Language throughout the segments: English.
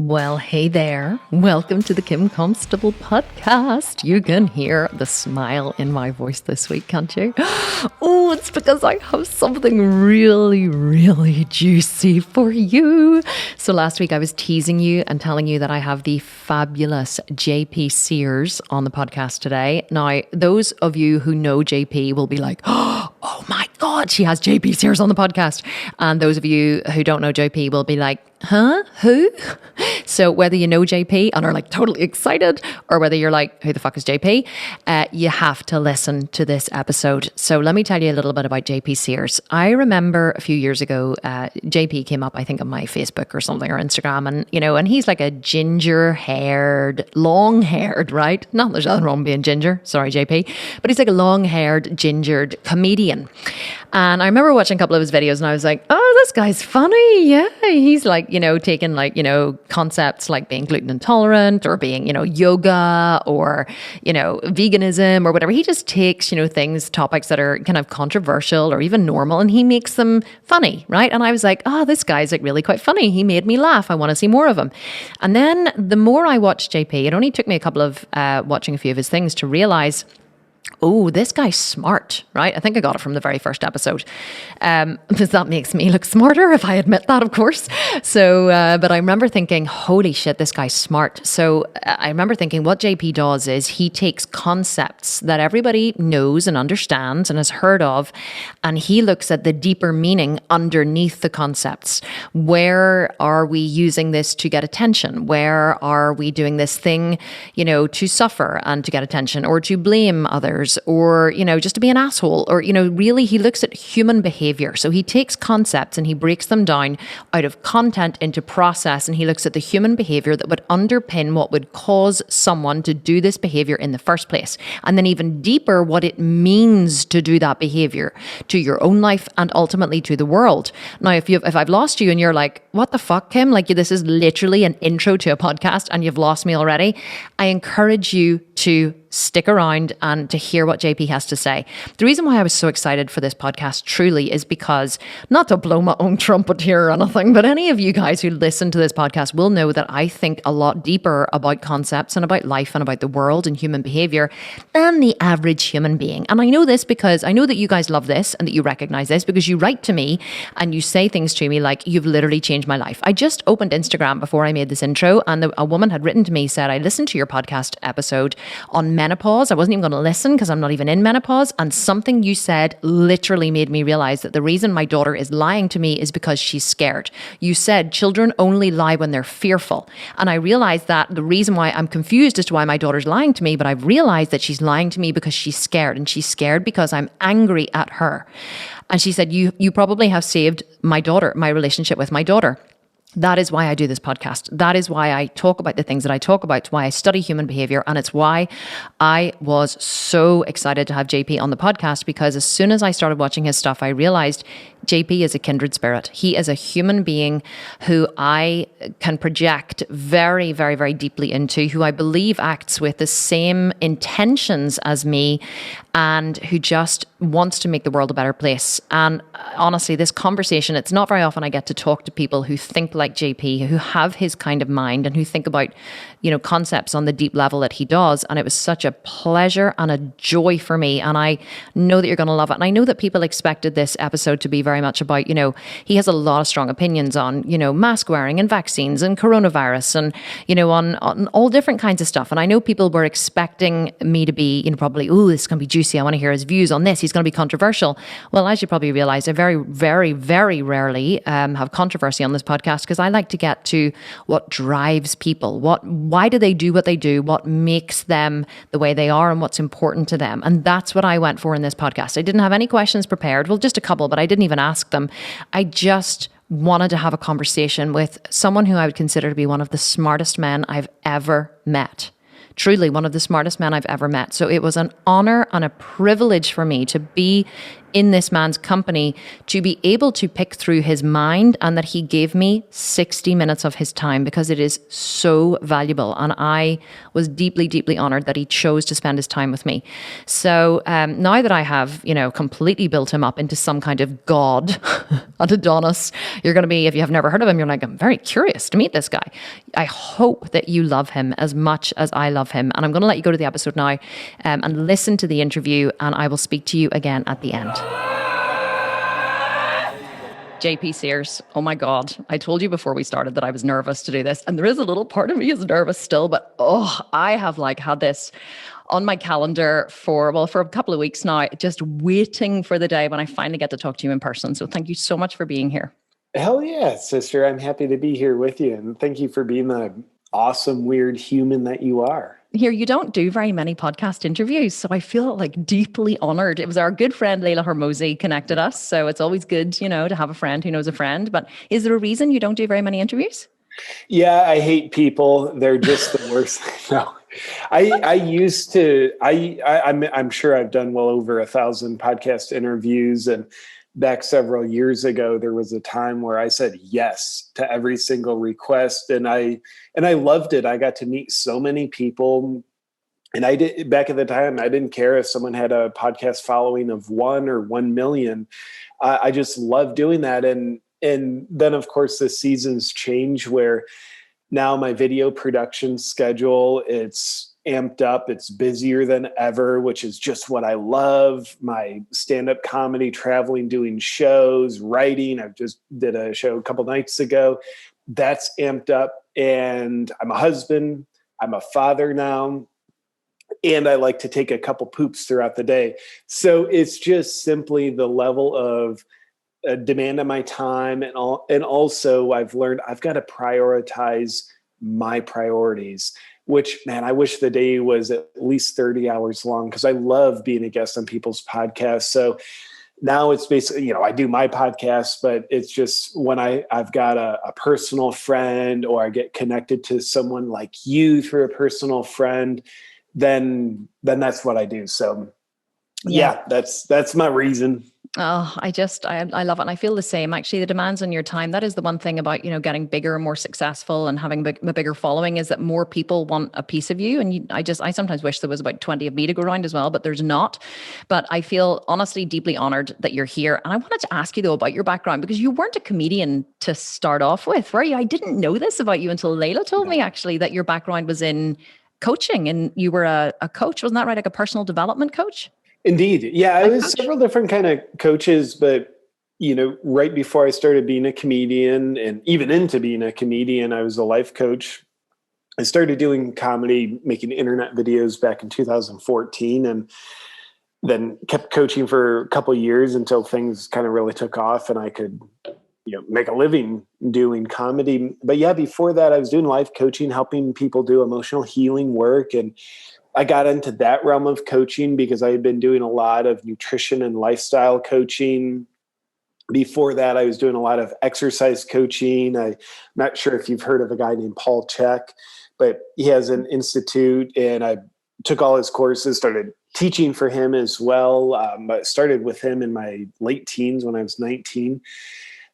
Well, hey there. Welcome to the Kim Constable podcast. You can hear the smile in my voice this week, can't you? Oh, it's because I have something really, really juicy for you. So last week I was teasing you and telling you that I have the fabulous JP Sears on the podcast today. Now, those of you who know JP will be like, oh my God, she has JP Sears on the podcast. And those of you who don't know JP will be like, huh? Who? So whether you know JP and are like totally excited, or whether you're like, who the fuck is JP? You have to listen to this episode. So let me tell you a little bit about JP Sears. I remember a few years ago, JP came up, I think, on my Facebook or something, or Instagram, and he's like a ginger-haired, long-haired, right? Not there's nothing wrong with being ginger. Sorry, JP. But he's like a long-haired, gingered comedian. And I remember watching a couple of his videos and I was like, oh, this guy's funny. Yeah. He's like, taking like, concepts like being gluten intolerant or being, yoga or, veganism or whatever. He just takes, topics that are kind of controversial or even normal, and he makes them funny, right? And I was like, oh, this guy's like really quite funny. He made me laugh. I want to see more of him. And then the more I watched JP, it only took me a couple of watching a few of his things to realize, oh, this guy's smart, right? I think I got it from the very first episode. Because that makes me look smarter if I admit that, of course. So, but I remember thinking, holy shit, this guy's smart. So I remember thinking what JP does is he takes concepts that everybody knows and understands and has heard of, and he looks at the deeper meaning underneath the concepts. Where are we using this to get attention? Where are we doing this thing, to suffer and to get attention, or to blame others, or, just to be an asshole, or, really he looks at human behavior. So he takes concepts and he breaks them down out of content into process, and he looks at the human behavior that would underpin what would cause someone to do this behavior in the first place. And then even deeper, what it means to do that behavior to your own life and ultimately to the world. Now, if I've lost you and you're like, what the fuck, Kim? Like, this is literally an intro to a podcast and you've lost me already. I encourage you to stick around and to hear what JP has to say. The reason why I was so excited for this podcast truly is because, not to blow my own trumpet here or anything, but any of you guys who listen to this podcast will know that I think a lot deeper about concepts and about life and about the world and human behavior than the average human being. And I know this because I know that you guys love this and that you recognize this because you write to me and you say things to me like, you've literally changed my life. I just opened Instagram before I made this intro, and a woman had written to me, said, I listened to your podcast episode on menopause. I wasn't even going to listen because I'm not even in menopause. And something you said literally made me realize that the reason my daughter is lying to me is because she's scared. You said children only lie when they're fearful. And I realized that the reason why I'm confused as to why my daughter's lying to me, but I've realized that she's lying to me because she's scared. And she's scared because I'm angry at her. And she said, you probably have saved my daughter, my relationship with my daughter. That is why I do this podcast. That is why I talk about the things that I talk about. It's why I study human behavior. And it's why I was so excited to have JP on the podcast, because as soon as I started watching his stuff, I realized JP is a kindred spirit. He is a human being who I can project very, very, very deeply into, who I believe acts with the same intentions as me, and who just wants to make the world a better place. And honestly, this conversation, it's not very often I get to talk to people who think like JP, who have his kind of mind and who think about, concepts on the deep level that he does. And it was such a pleasure and a joy for me. And I know that you're going to love it. And I know that people expected this episode to be very much about, he has a lot of strong opinions on, mask wearing and vaccines and coronavirus and, on all different kinds of stuff. And I know people were expecting me to be, probably, oh, this is going to be juicy. I want to hear his views on this. He's going to be controversial. Well, as you probably realize, I very, very, very rarely have controversy on this podcast, because I like to get to what drives people. Why do they do what they do? What makes them the way they are and what's important to them? And that's what I went for in this podcast. I didn't have any questions prepared. Well, just a couple, but I didn't even ask them. I just wanted to have a conversation with someone who I would consider to be one of the smartest men I've ever met. Truly one of the smartest men I've ever met. So it was an honor and a privilege for me to be in this man's company to be able to pick through his mind, and that he gave me 60 minutes of his time because it is so valuable. And I was deeply, deeply honored that he chose to spend his time with me. So now that I have, completely built him up into some kind of god, an Adonis, you're going to be, if you have never heard of him, you're like, I'm very curious to meet this guy. I hope that you love him as much as I love him. And I'm going to let you go to the episode now and listen to the interview, and I will speak to you again at the end. JP Sears, oh my God. I told you before we started that I was nervous to do this, and there is a little part of me is nervous still, but I have had this on my calendar for a couple of weeks now, just waiting for the day when I finally get to talk to you in person. So thank you so much for being here. Hell yeah, sister. I'm happy to be here with you. And thank you for being the awesome, weird human that you are. Here, you don't do very many podcast interviews, so I feel deeply honored. It was our good friend Leila Hormozi connected us. So it's always good, to have a friend who knows a friend. But is there a reason you don't do very many interviews? Yeah, I hate people. They're just the worst. No, I used to, I'm sure I've done well over 1,000 podcast interviews, and back several years ago, there was a time where I said yes to every single request, and I loved it. I got to meet so many people, and I did back at the time. I didn't care if someone had a podcast following of 1 or 1 million. I just loved doing that, and then of course the seasons change where now my video production schedule, it's amped up. It's busier than ever, which is just what I love. My stand-up comedy, traveling, doing shows, writing. I just did a show a couple nights ago. That's amped up. And I'm a husband. I'm a father now. And I like to take a couple poops throughout the day. So it's just simply the level of demand on my time. And also I've learned I've got to prioritize my priorities. Which, man, I wish the day was at least 30 hours long because I love being a guest on people's podcasts. So now it's basically, I do my podcast, but it's just when I've got a personal friend, or I get connected to someone like you through a personal friend, then that's what I do. So yeah, that's my reason. Oh, I love it. And I feel the same. Actually, the demands on your time, that is the one thing about, getting bigger and more successful and having a bigger following, is that more people want a piece of you. And I sometimes wish there was about 20 of me to go around as well, but there's not. But I feel honestly deeply honored that you're here. And I wanted to ask you though about your background, because you weren't a comedian to start off with, were you? I didn't know this about you until Leila told me actually that your background was in coaching, and you were a coach. Wasn't that right? Like a personal development coach? Indeed. Yeah, I was several different kind of coaches, but, right before I started being a comedian, and even into being a comedian, I was a life coach. I started doing comedy, making internet videos back in 2014, and then kept coaching for a couple of years until things kind of really took off and I could, make a living doing comedy. But yeah, before that, I was doing life coaching, helping people do emotional healing work. And I got into that realm of coaching because I had been doing a lot of nutrition and lifestyle coaching. Before that, I was doing a lot of exercise coaching. I'm not sure if you've heard of a guy named Paul Chek, but he has an institute, and I took all his courses, started teaching for him as well. I started with him in my late teens when I was 19.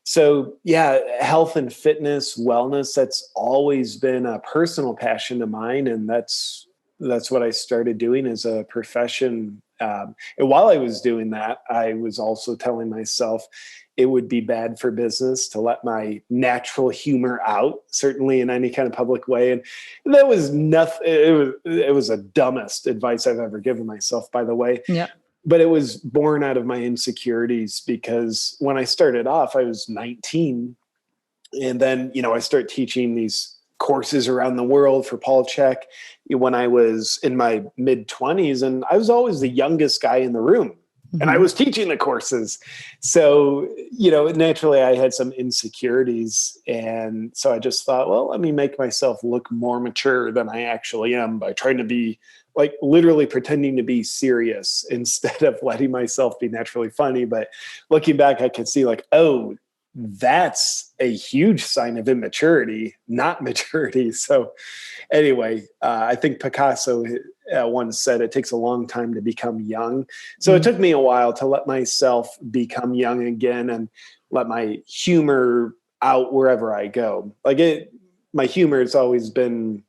So yeah, health and fitness, wellness, that's always been a personal passion of mine. And that's what I started doing as a profession. And while I was doing that, I was also telling myself it would be bad for business to let my natural humor out, certainly in any kind of public way. And that was nothing. It was the dumbest advice I've ever given myself, by the way. Yeah. But it was born out of my insecurities, because when I started off, I was 19. And then, I started teaching these courses around the world for Paul Chek when I was in my mid-20s, and I was always the youngest guy in the room. Mm-hmm. And I was teaching the courses. So, naturally I had some insecurities. And so I just thought, well, let me make myself look more mature than I actually am by trying to be literally pretending to be serious instead of letting myself be naturally funny. But looking back, I could see that's a huge sign of immaturity, not maturity. So anyway, I think Picasso once said it takes a long time to become young. So it took me a while to let myself become young again and let my humor out wherever I go. My humor has always been,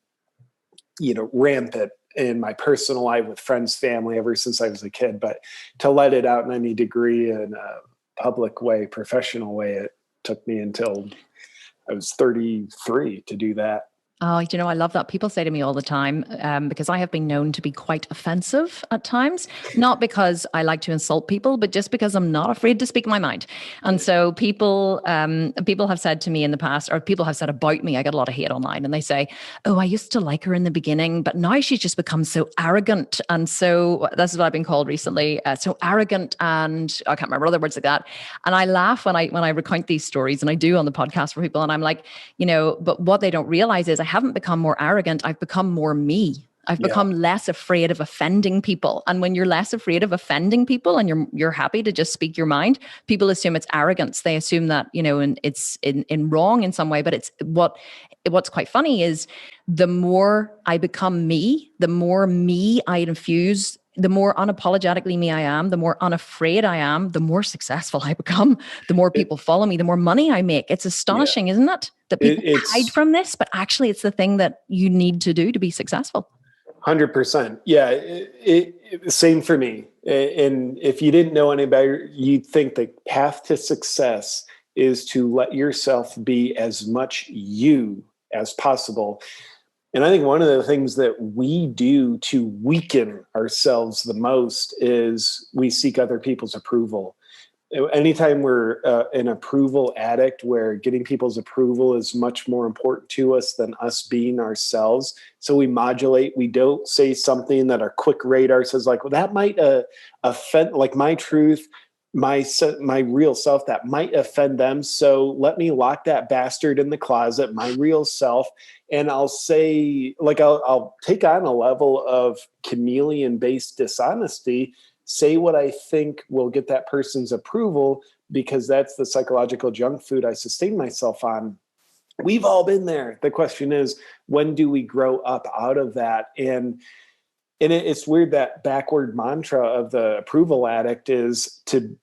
rampant in my personal life with friends, family, ever since I was a kid. But to let it out in any degree in a public way, professional way, it took me until I was 33 to do that. Oh, I love that. People say to me all the time, because I have been known to be quite offensive at times, not because I like to insult people, but just because I'm not afraid to speak my mind. And so people have said to me in the past, or people have said about me, I get a lot of hate online, and they say, oh, I used to like her in the beginning, but now she's just become so arrogant. And so this is what I've been called recently, so arrogant, and I can't remember other words like that. And I laugh when I recount these stories, and I do on the podcast for people. And I'm like, but what they don't realize is I haven't become more arrogant. I've become more me. I've become less afraid of offending people. And when you're less afraid of offending people and you're happy to just speak your mind, people assume it's arrogance. They assume that, and it's in wrong in some way. But it's what's quite funny is the more I become me, the more me I infuse, the more unapologetically me I am, the more unafraid I am, the more successful I become, the more people follow me, the more money I make. It's astonishing, isn't it? That people hide from this, but actually it's the thing that you need to do to be successful. 100%. Yeah. Same for me. And if you didn't know any better, you'd think the path to success is to let yourself be as much you as possible. And I think one of the things that we do to weaken ourselves the most is we seek other people's approval. Anytime we're an approval addict, where getting people's approval is much more important to us than us being ourselves. So we modulate. We don't say something that our quick radar says, like, well, that might offend, like my truth, my real self, that might offend them. So let me lock that bastard in the closet, my real self. And I'll say, like, I'll take on a level of chameleon-based dishonesty, say what I think will get that person's approval, because that's the psychological junk food I sustain myself on. We've all been there. The question is, when do we grow up out of that? And it's weird, that backward mantra of the approval addict is to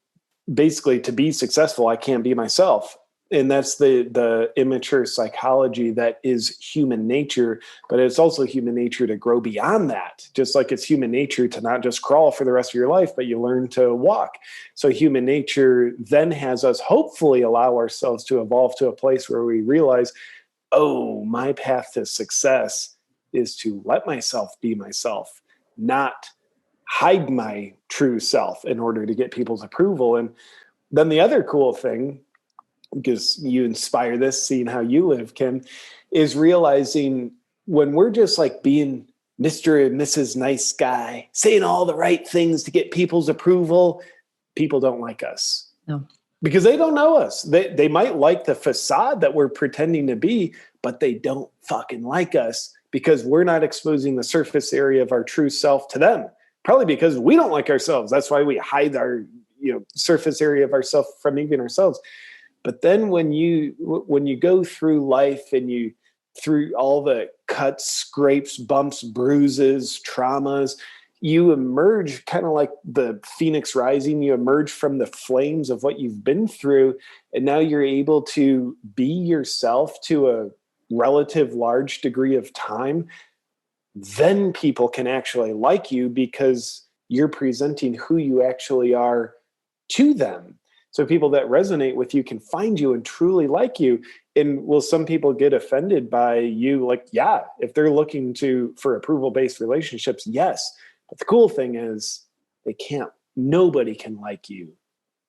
be successful, I can't be myself. And that's the immature psychology that is human nature, but it's also human nature to grow beyond that. Just like it's human nature to not just crawl for the rest of your life, but you learn to walk. So human nature then has us hopefully allow ourselves to evolve to a place where we realize, oh, my path to success is to let myself be myself, not hide my true self in order to get people's approval. And then the other cool thing, because you inspire this, seeing how you live, Kim, is realizing when we're just like being Mr. and Mrs. Nice Guy, saying all the right things to get people's approval, people don't like us. No. Because they don't know us. They might like the facade that we're pretending to be, but they don't fucking like us because we're not exposing the surface area of our true self to them. Probably because we don't like ourselves. That's why we hide our surface area of ourselves from even ourselves. But then when you go through life and you through all the cuts, scrapes, bumps, bruises, traumas, you emerge kind of like the phoenix rising. You emerge from the flames of what you've been through, and now you're able to be yourself to a relative large degree of time. Then people can actually like you because you're presenting who you actually are to them. So people that resonate with you can find you and truly like you. And will some people get offended by you? Like, yeah, if they're looking for approval-based relationships, yes. But the cool thing is nobody can like you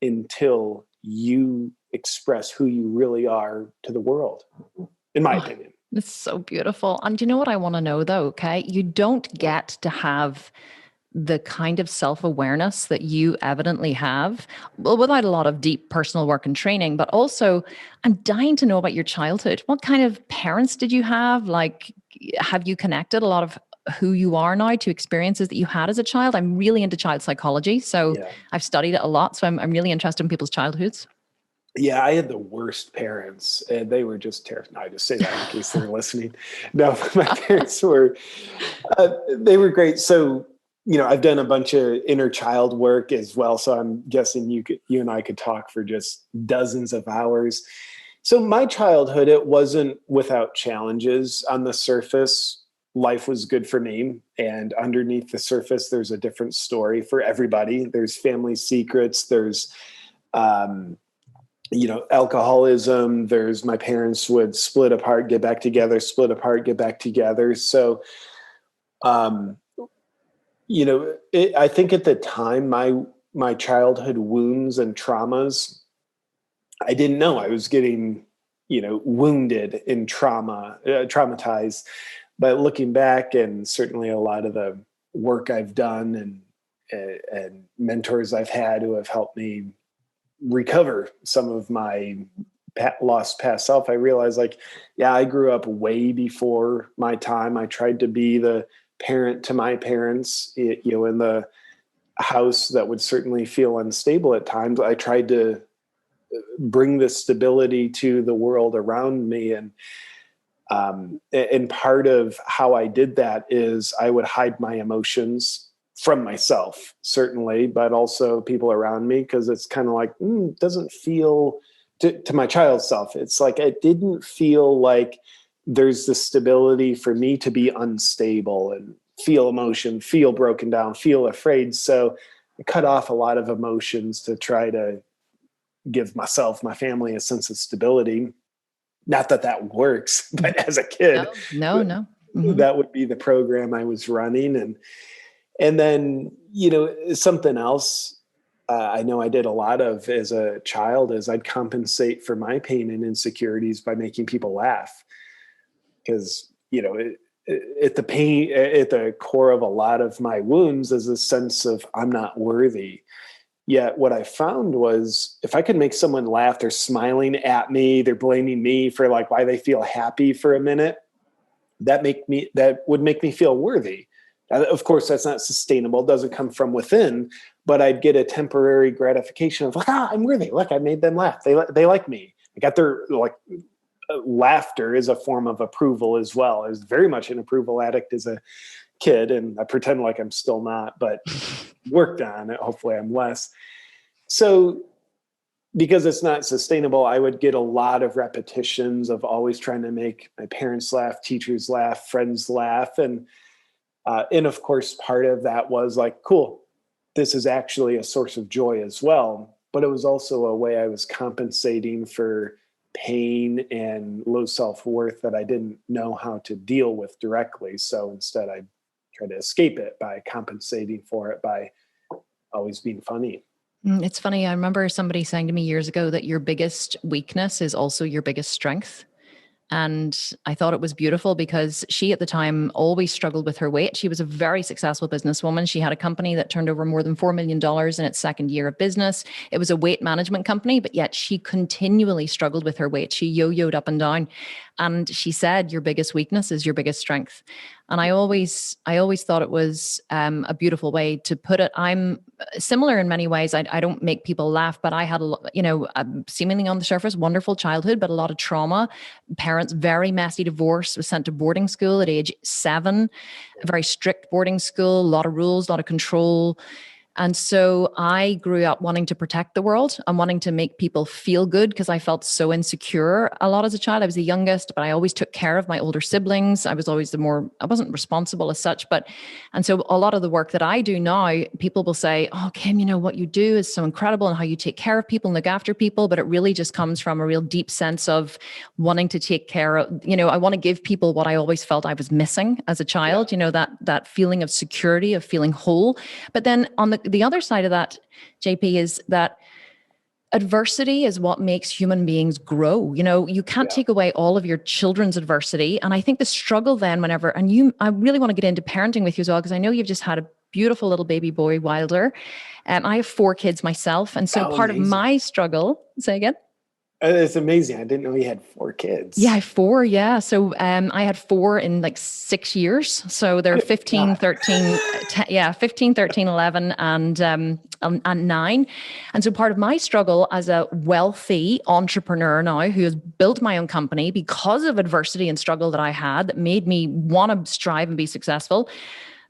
until you express who you really are to the world, in my opinion. It's so beautiful. And you know what I want to know though, okay? You don't get to have the kind of self-awareness that you evidently have, well, without a lot of deep personal work and training, but also I'm dying to know about your childhood. What kind of parents did you have? Like, have you connected a lot of who you are now to experiences that you had as a child? I'm really into child psychology. So I've studied it a lot. So I'm really interested in people's childhoods. Yeah, I had the worst parents, and they were just terrible. No, I just say that in case they're listening. No, my parents were, they were great. So, I've done a bunch of inner child work as well. So I'm guessing you and I could talk for just dozens of hours. So my childhood, it wasn't without challenges. On the surface, life was good for me. And underneath the surface, there's a different story for everybody. There's family secrets. There's, um, alcoholism. There's my parents would split apart, get back together, split apart, get back together. So, um, I think at the time, my childhood wounds and traumas, I didn't know I was getting, wounded in traumatized. But looking back, and certainly a lot of the work I've done and mentors I've had who have helped me recover some of my lost past self, I realized I grew up way before my time. I tried to be the parent to my parents, in the house that would certainly feel unstable at times. I tried to bring the stability to the world around me. And part of how I did that is I would hide my emotions from myself, certainly, but also people around me, because it's kind of like, it doesn't feel to my child self. It's like, it didn't feel like there's the stability for me to be unstable and feel emotion, feel broken down, feel afraid. So I cut off a lot of emotions to try to give myself, my family, a sense of stability. Not that that works, but as a kid, No. Mm-hmm. that would be the program I was running. And then, something else I know I did a lot of as a child is I'd compensate for my pain and insecurities by making people laugh. Because, at the core of a lot of my wounds is a sense of I'm not worthy. Yet what I found was if I could make someone laugh, they're smiling at me, they're blaming me for why they feel happy for a minute. That would make me feel worthy. Of course, that's not sustainable. It doesn't come from within, but I'd get a temporary gratification of I'm worthy. Look, I made them laugh. They like me. I got their laughter is a form of approval as well. I was very much an approval addict as a kid, and I pretend like I'm still not, but worked on it. Hopefully I'm less. So because it's not sustainable, I would get a lot of repetitions of always trying to make my parents laugh, teachers laugh, friends laugh. And of course, part of that was cool, this is actually a source of joy as well. But it was also a way I was compensating for pain and low self-worth that I didn't know how to deal with directly. So instead, I tried to escape it by compensating for it by always being funny. It's funny. I remember somebody saying to me years ago that your biggest weakness is also your biggest strength. And I thought it was beautiful because she at the time always struggled with her weight. She was a very successful businesswoman. She had a company that turned over more than $4 million in its second year of business. It was a weight management company, but yet she continually struggled with her weight. She yo-yoed up and down. And she said, your biggest weakness is your biggest strength. And I always thought it was a beautiful way to put it. I'm similar in many ways. I don't make people laugh, but I had seemingly on the surface, wonderful childhood, but a lot of trauma. Parents, very messy divorce, was sent to boarding school at age 7, a very strict boarding school, a lot of rules, a lot of control. And so I grew up wanting to protect the world and wanting to make people feel good because I felt so insecure a lot as a child. I was the youngest, but I always took care of my older siblings. I was always I wasn't responsible as such, and so a lot of the work that I do now, people will say, oh, Kim, what you do is so incredible and how you take care of people and look after people. But it really just comes from a real deep sense of wanting to take care of, I want to give people what I always felt I was missing as a child, that feeling of security, of feeling whole. But then on the other side of that, JP, is that adversity is what makes human beings grow. You can't take away all of your children's adversity. And I think the struggle then I really want to get into parenting with you as well, because I know you've just had a beautiful little baby boy, Wilder. I have 4 kids myself. And so part amazing. of my struggle, say again? It's amazing. I didn't know he had 4 Yeah, I kids. have 4. Yeah. So I had 4 in like 6 years. So they're Good 15, God. 13, 10, yeah, 15, 13, 11, and 9. And so part of my struggle as a wealthy entrepreneur now who has built my own company because of adversity and struggle that I had that made me want to strive and be successful.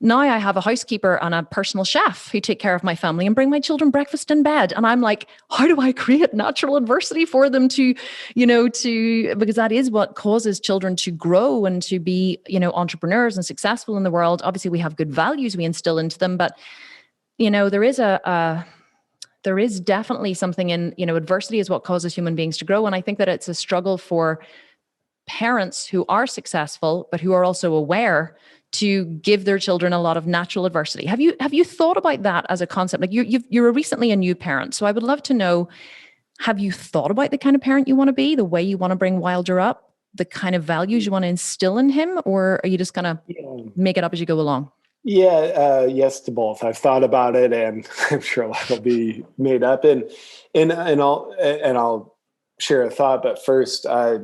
Now I have a housekeeper and a personal chef who take care of my family and bring my children breakfast in bed. And I'm like, how do I create natural adversity for them to, because that is what causes children to grow and to be, entrepreneurs and successful in the world. Obviously, we have good values we instill into them, but, there is there is definitely something in, adversity is what causes human beings to grow. And I think that it's a struggle for parents who are successful, but who are also aware to give their children a lot of natural adversity. Have you thought about that as a concept? Like you're recently a new parent. So I would love to know, have you thought about the kind of parent you want to be, the way you want to bring Wilder up, the kind of values you want to instill in him, or are you just going to Yeah. make it up as you go along? Yeah, yes to both. I've thought about it, and I'm sure a lot will be made up. And I'll share a thought. But first, I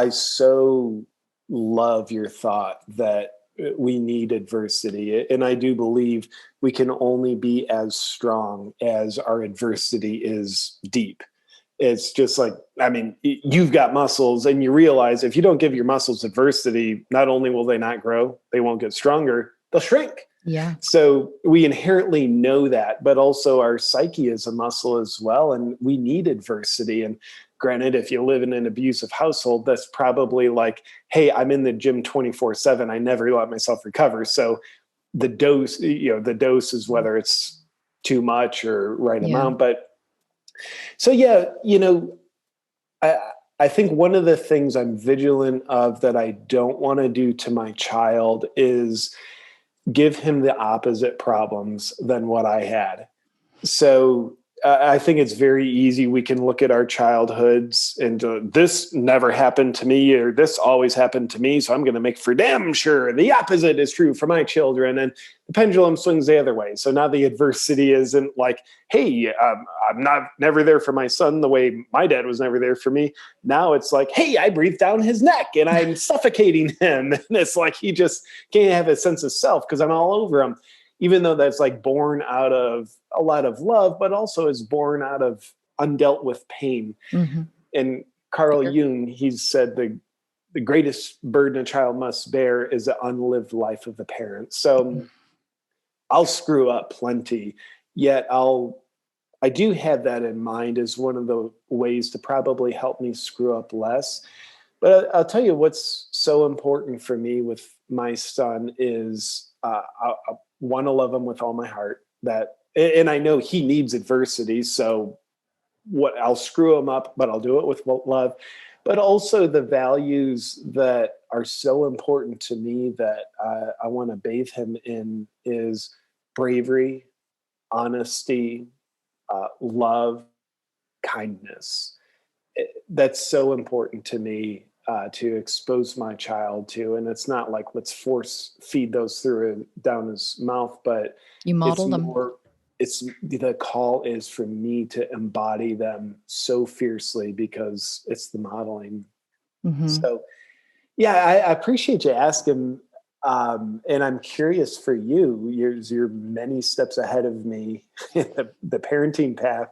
so love your thought that we need adversity, and I do believe we can only be as strong as our adversity is deep. It's just like, I mean, you've got muscles, and you realize if you don't give your muscles adversity, not only will they not grow, they won't get stronger, they'll shrink. Yeah. So we inherently know that, but also our psyche is a muscle as well. And we need adversity. And granted, if you live in an abusive household, that's probably like, hey, I'm in the gym 24/7. I never let myself recover. So the dose, the dose is whether it's too much or right Yeah. amount. But so, yeah, I, I think one of the things I'm vigilant of that I don't want to do to my child is give him the opposite problems than what I had. So I think it's very easy. We can look at our childhoods and this never happened to me, or this always happened to me. So I'm going to make for damn sure the opposite is true for my children. And the pendulum swings the other way. So now the adversity isn't like, hey, I'm never there for my son the way my dad was never there for me. Now it's like, hey, I breathed down his neck and I'm suffocating him. And it's like he just can't have a sense of self because I'm all over him. Even though that's like born out of a lot of love, but also is born out of undealt with pain. Mm-hmm. And Carl Jung, he's said the greatest burden a child must bear is the unlived life of the parent. So I'll screw up plenty, yet I do have that in mind as one of the ways to probably help me screw up less. But I'll tell you what's so important for me with my son is I want to love him with all my heart. And I know he needs adversity, so I'll screw him up, but I'll do it with love. But also the values that are so important to me that I want to bathe him in is bravery, honesty, love, kindness. That's so important to me to expose my child to. And it's not like let's force feed those down his mouth, but You model them. The call is for me to embody them so fiercely because it's the modeling. Mm-hmm. So yeah, I appreciate you asking. And I'm curious for you, you're many steps ahead of me in the parenting path.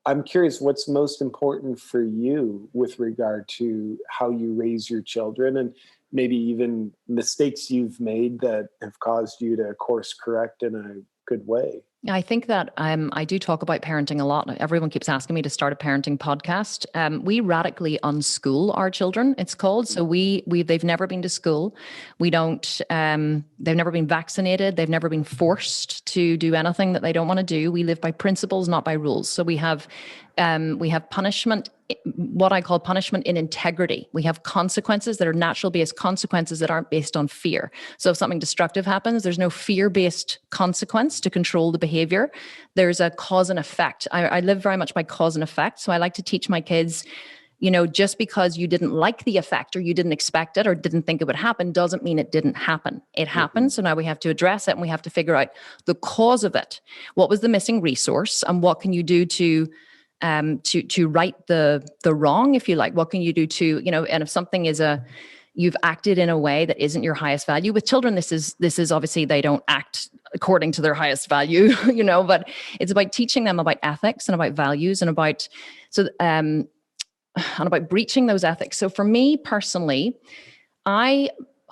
I'm curious what's most important for you with regard to how you raise your children and maybe even mistakes you've made that have caused you to course correct in a good way. I think that I do talk about parenting a lot. Everyone keeps asking me to start a parenting podcast. We radically unschool our children, it's called. So they've never been to school. We don't. They've never been vaccinated. They've never been forced to do anything that they don't want to do. We live by principles, not by rules. So we have punishment, what I call punishment in integrity. We have consequences that are natural based consequences that aren't based on fear. So if something destructive happens, there's no fear-based consequence to control the behavior. There's a cause and effect. I live very much by cause and effect. So I like to teach my kids, just because you didn't like the effect or you didn't expect it or didn't think it would happen doesn't mean it didn't happen. It happened. So now we have to address it and we have to figure out the cause of it. What was the missing resource and what can you do to to right the wrong, if you like? What can you do to, and if something is you've acted in a way that isn't your highest value. With children, this is obviously they don't act according to their highest value, but it's about teaching them about ethics and about values and about breaching those ethics. So for me personally, how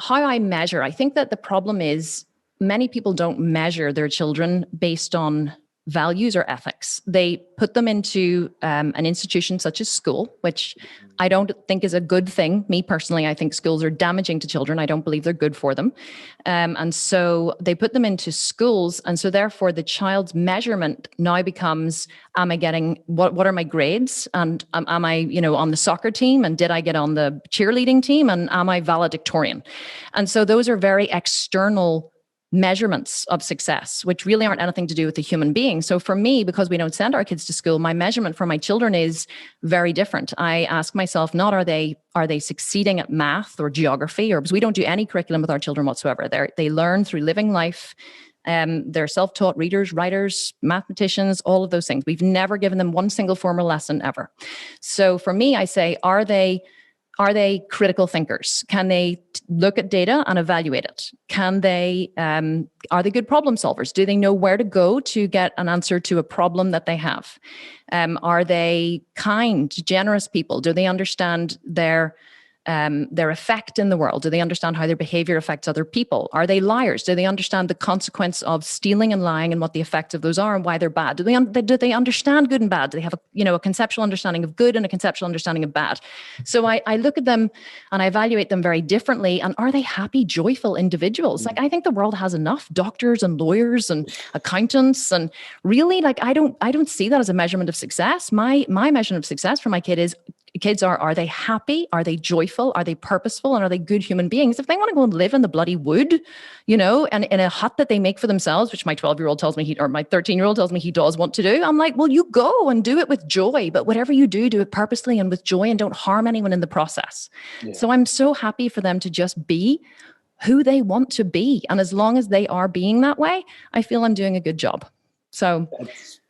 I measure, I think that the problem is many people don't measure their children based on values or ethics. They put them into an institution such as school, which I don't think is a good thing. Me personally, I think schools are damaging to children. I don't believe they're good for them. And so they put them into schools. And so therefore the child's measurement now becomes, am I getting, what are my grades? And am I, on the soccer team? And did I get on the cheerleading team? And am I valedictorian? And so those are very external measurements of success, which really aren't anything to do with the human being. So for me, because we don't send our kids to school, my measurement for my children is very different. I ask myself, not are they succeeding at math or geography, or because we don't do any curriculum with our children whatsoever. They learn through living life. They're self-taught readers, writers, mathematicians, all of those things. We've never given them one single formal lesson ever. So for me, I say, are they critical thinkers? Can they look at data and evaluate it? Can they, are they good problem solvers? Do they know where to go to get an answer to a problem that they have? Are they kind, generous people? Do they understand their effect in the world? Do they understand how their behavior affects other people? Are they liars? Do they understand the consequence of stealing and lying and what the effects of those are and why they're bad? Do they understand good and bad? Do they have a conceptual understanding of good and a conceptual understanding of bad? So I look at them and I evaluate them very differently. And are they happy, joyful individuals? Like, I think the world has enough doctors and lawyers and accountants, and really, like, I don't see that as a measurement of success. My measurement of success for my kids are they happy? Are they joyful? Are they purposeful? And are they good human beings? If they want to go and live in the bloody wood, and in a hut that they make for themselves, which my 12-year-old tells me or my 13-year-old tells me he does want to do, I'm like, well, you go and do it with joy. But whatever you do it purposely and with joy, and don't harm anyone in the process. Yeah. So I'm so happy for them to just be who they want to be. And as long as they are being that way, I feel I'm doing a good job. So that's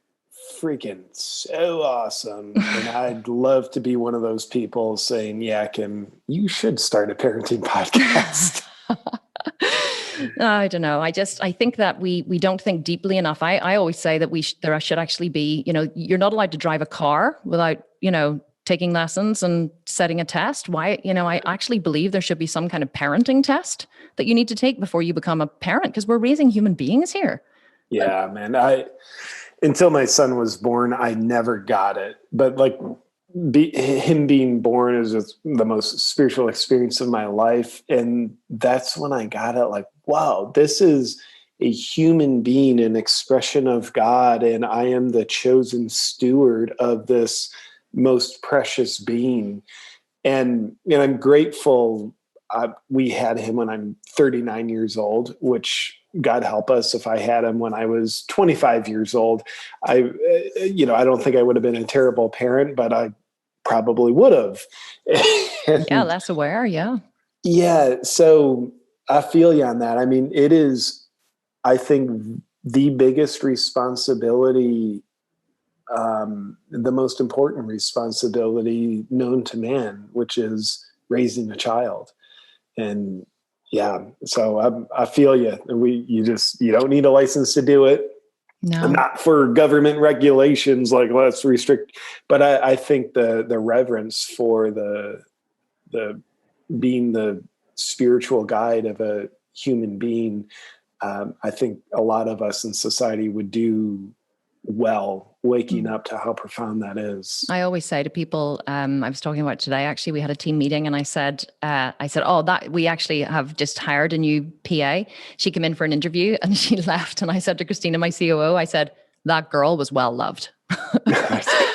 freaking so awesome. And I'd love to be one of those people saying, yeah, Kim, you should start a parenting podcast. I don't know. I think that we don't think deeply enough. I always say that there should actually be, you're not allowed to drive a car without, taking lessons and setting a test. Why? I actually believe there should be some kind of parenting test that you need to take before you become a parent, because we're raising human beings here. Yeah, man. Until my son was born, I never got it. But him being born is just the most spiritual experience of my life. And that's when I got it. Like, wow, this is a human being, an expression of God. And I am the chosen steward of this most precious being. And I'm grateful. We had him when I'm 39 years old, which, God help us, if I had him when I was 25 years old, I don't think I would have been a terrible parent, but I probably would have. Yeah, less aware. Yeah. Yeah. So I feel you on that. I mean, it is, I think, the biggest responsibility, the most important responsibility known to man, which is raising a child. And yeah, so I feel you. You don't need a license to do it. No. Not for government regulations, like let's restrict. But I think the reverence for the being the spiritual guide of a human being, I think a lot of us in society would do well waking up to how profound that is. I always say to people, I was talking about today, actually, we had a team meeting and I said, oh, that we actually have just hired a new PA. She came in for an interview and she left. And I said to Christina, my COO, I said, that girl was well loved.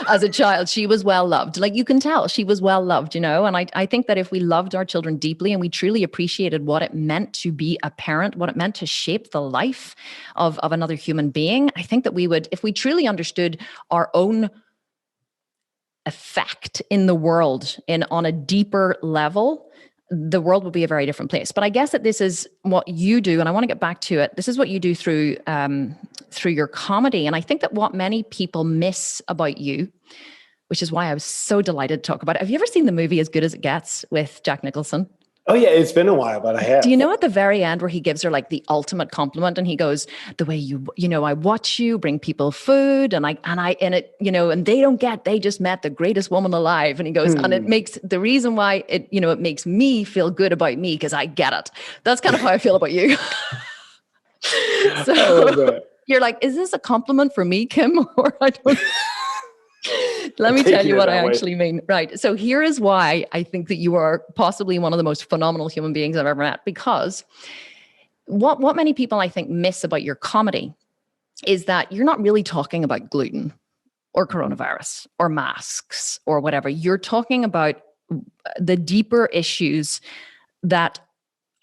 As a child, she was well loved. Like, you can tell she was well loved, And I think that if we loved our children deeply and we truly appreciated what it meant to be a parent, what it meant to shape the life of another human being, I think that we would, if we truly understood our own effect in the world on a deeper level, the world would be a very different place. But I guess that this is what you do, and I want to get back to it. This is what you do through your comedy. And I think that what many people miss about you, which is why I was so delighted to talk about it. Have you ever seen the movie As Good as It Gets with Jack Nicholson? Oh yeah, it's been a while, but I have. Do you know at the very end where he gives her like the ultimate compliment and he goes, the way I watch you bring people food and they just met the greatest woman alive. And he goes, and it makes the reason why it makes me feel good about me because I get it. That's kind of how I feel about you. So you're like, is this a compliment for me, Kim? Or I don't Let me tell you what I actually mean. Right. So here is why I think that you are possibly one of the most phenomenal human beings I've ever met, because what many people I think miss about your comedy is that you're not really talking about gluten or coronavirus or masks or whatever. You're talking about the deeper issues that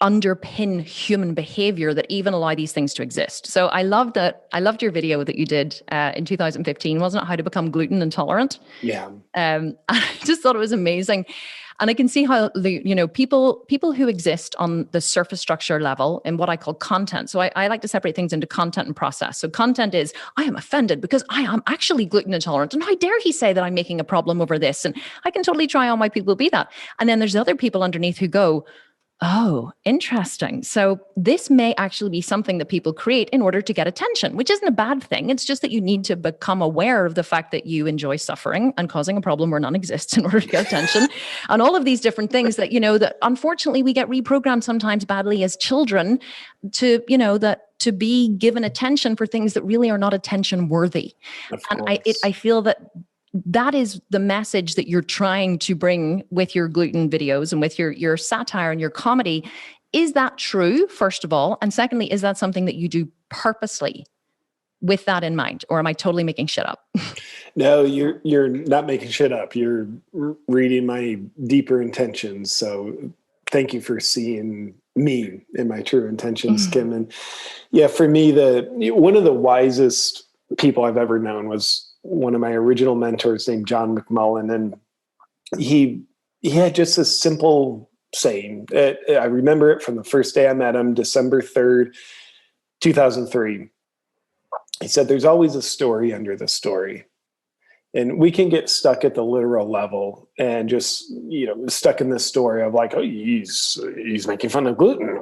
underpin human behavior that even allow these things to exist. So I loved your video that you did in 2015, wasn't it? How to become gluten intolerant. Yeah. I just thought it was amazing. And I can see how people who exist on the surface structure level in what I call content. So I like to separate things into content and process. So content is, I am offended because I am actually gluten intolerant. And how dare he say that I'm making a problem over this? And I can totally try on why people be that. And then there's other people underneath who go, oh, interesting. So this may actually be something that people create in order to get attention, which isn't a bad thing. It's just that you need to become aware of the fact that you enjoy suffering and causing a problem where none exists in order to get attention. And all of these different things that, that unfortunately we get reprogrammed sometimes badly as children to be given attention for things that really are not attention worthy. And I feel that is the message that you're trying to bring with your gluten videos and with your satire and your comedy. Is that true, first of all? And secondly, is that something that you do purposely with that in mind? Or am I totally making shit up? No, you're not making shit up. You're reading my deeper intentions. So thank you for seeing me and my true intentions, Kim. And yeah, for me, one of the wisest people I've ever known was one of my original mentors named John McMullen. And he had just a simple saying. I remember it from the first day I met him, December 3rd, 2003. He said, there's always a story under the story. And we can get stuck at the literal level and just, stuck in this story of like, oh, he's making fun of gluten.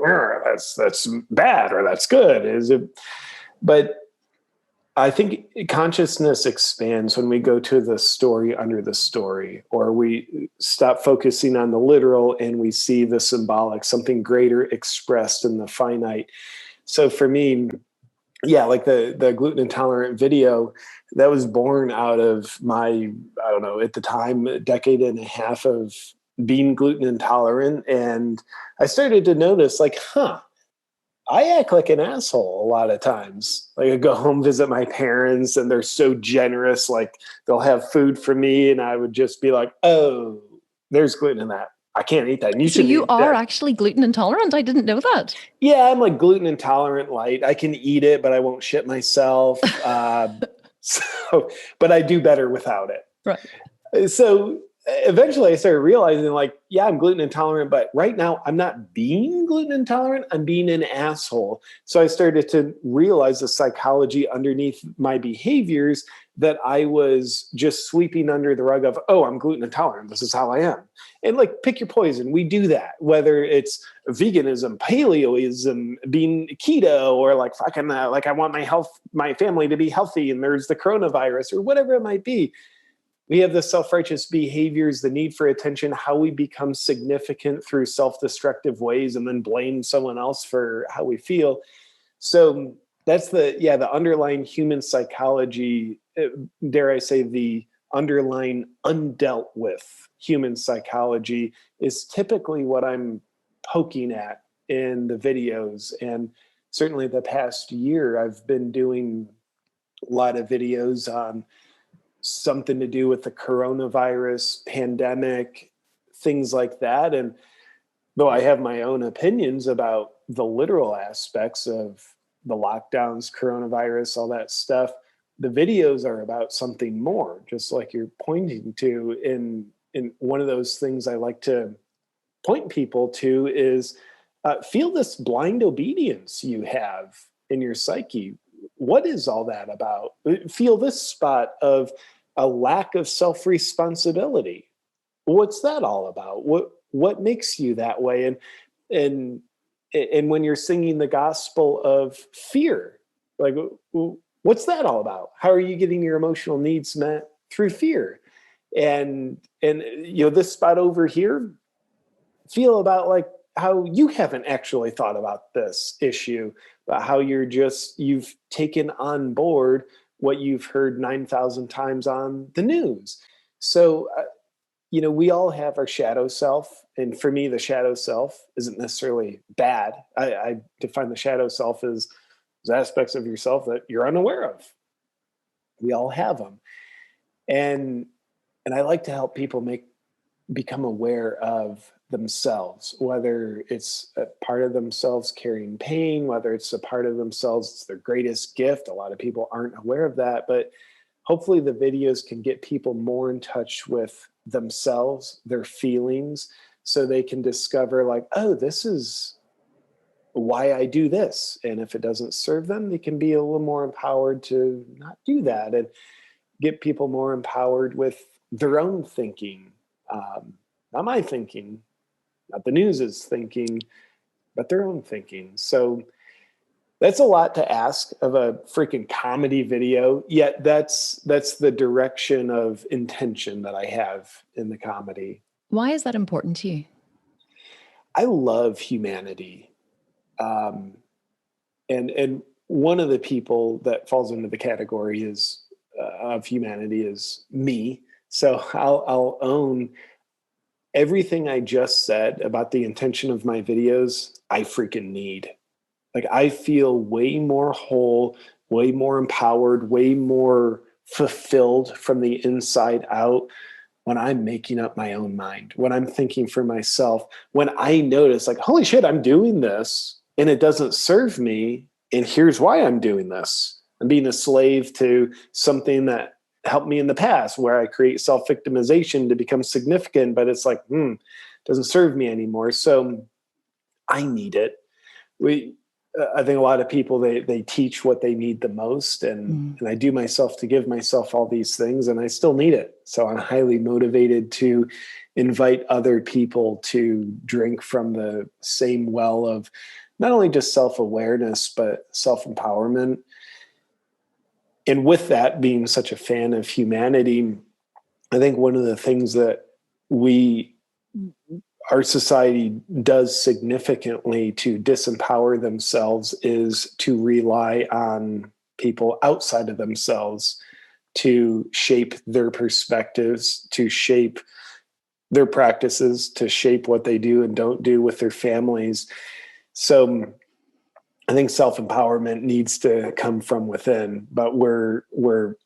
That's bad or that's good. But I think consciousness expands when we go to the story under the story, or we stop focusing on the literal and we see the symbolic, something greater expressed in the finite. So for me, yeah, like the gluten intolerant video, that was born out of my, I don't know, at the time, a decade and a half of being gluten intolerant. And I started to notice like, I act like an asshole a lot of times. Like I go home, visit my parents, and they're so generous. Like they'll have food for me, and I would just be like, "Oh, there's gluten in that. I can't eat that." And so you are actually gluten intolerant? I didn't know that. Yeah, I'm like gluten intolerant light. I can eat it, but I won't shit myself. But I do better without it. Right. So eventually I started realizing like, yeah, I'm gluten intolerant, but right now I'm not being gluten intolerant. I'm being an asshole. So I started to realize the psychology underneath my behaviors that I was just sweeping under the rug of, oh, I'm gluten intolerant. This is how I am. And like, pick your poison. We do that, whether it's veganism, paleoism, being keto, or like fucking like I want my family to be healthy and there's the coronavirus or whatever it might be. We have the self-righteous behaviors, the need for attention, how we become significant through self-destructive ways and then blame someone else for how we feel. So that's the underlying human psychology, dare I say the underlying undealt with human psychology is typically what I'm poking at in the videos. And certainly the past year, I've been doing a lot of videos on something to do with the coronavirus pandemic, things like that. And though I have my own opinions about the literal aspects of the lockdowns, coronavirus, all that stuff, the videos are about something more, just like you're pointing to in one of those things I like to point people to is feel this blind obedience you have in your psyche. What is all that about? Feel this spot of a lack of self-responsibility. What's that all about? What makes you that way? And when you're singing the gospel of fear, like, what's that all about? How are you getting your emotional needs met through fear? And this spot over here, feel about like how you haven't actually thought about this issue, but how you've taken on board what you've heard 9,000 times on the news. So, we all have our shadow self. And for me, the shadow self isn't necessarily bad. I define the shadow self as aspects of yourself that you're unaware of. We all have them. And I like to help people become aware of themselves, whether it's a part of themselves carrying pain, whether it's a part of themselves, it's their greatest gift. A lot of people aren't aware of that, but hopefully the videos can get people more in touch with themselves, their feelings, so they can discover like, oh, this is why I do this. And if it doesn't serve them, they can be a little more empowered to not do that and get people more empowered with their own thinking. Not my thinking, not the news's thinking, but their own thinking. So that's a lot to ask of a freaking comedy video, yet that's the direction of intention that I have in the comedy. Why is that important to you? I love humanity. And one of the people that falls into the category of humanity is me. So I'll own everything I just said about the intention of my videos. I freaking need. Like, I feel way more whole, way more empowered, way more fulfilled from the inside out when I'm making up my own mind, when I'm thinking for myself, when I notice like, holy shit, I'm doing this and it doesn't serve me. And here's why I'm doing this. I'm being a slave to something that helped me in the past, where I create self-victimization to become significant, but it's like, doesn't serve me anymore. So I need it. I think a lot of people, they teach what they need the most, and I do myself to give myself all these things, and I still need it. So I'm highly motivated to invite other people to drink from the same well of not only just self-awareness, but self-empowerment. And with that, being such a fan of humanity, I think one of the things that our society does significantly to disempower themselves is to rely on people outside of themselves to shape their perspectives, to shape their practices, to shape what they do and don't do with their families. So I think self-empowerment needs to come from within, but we're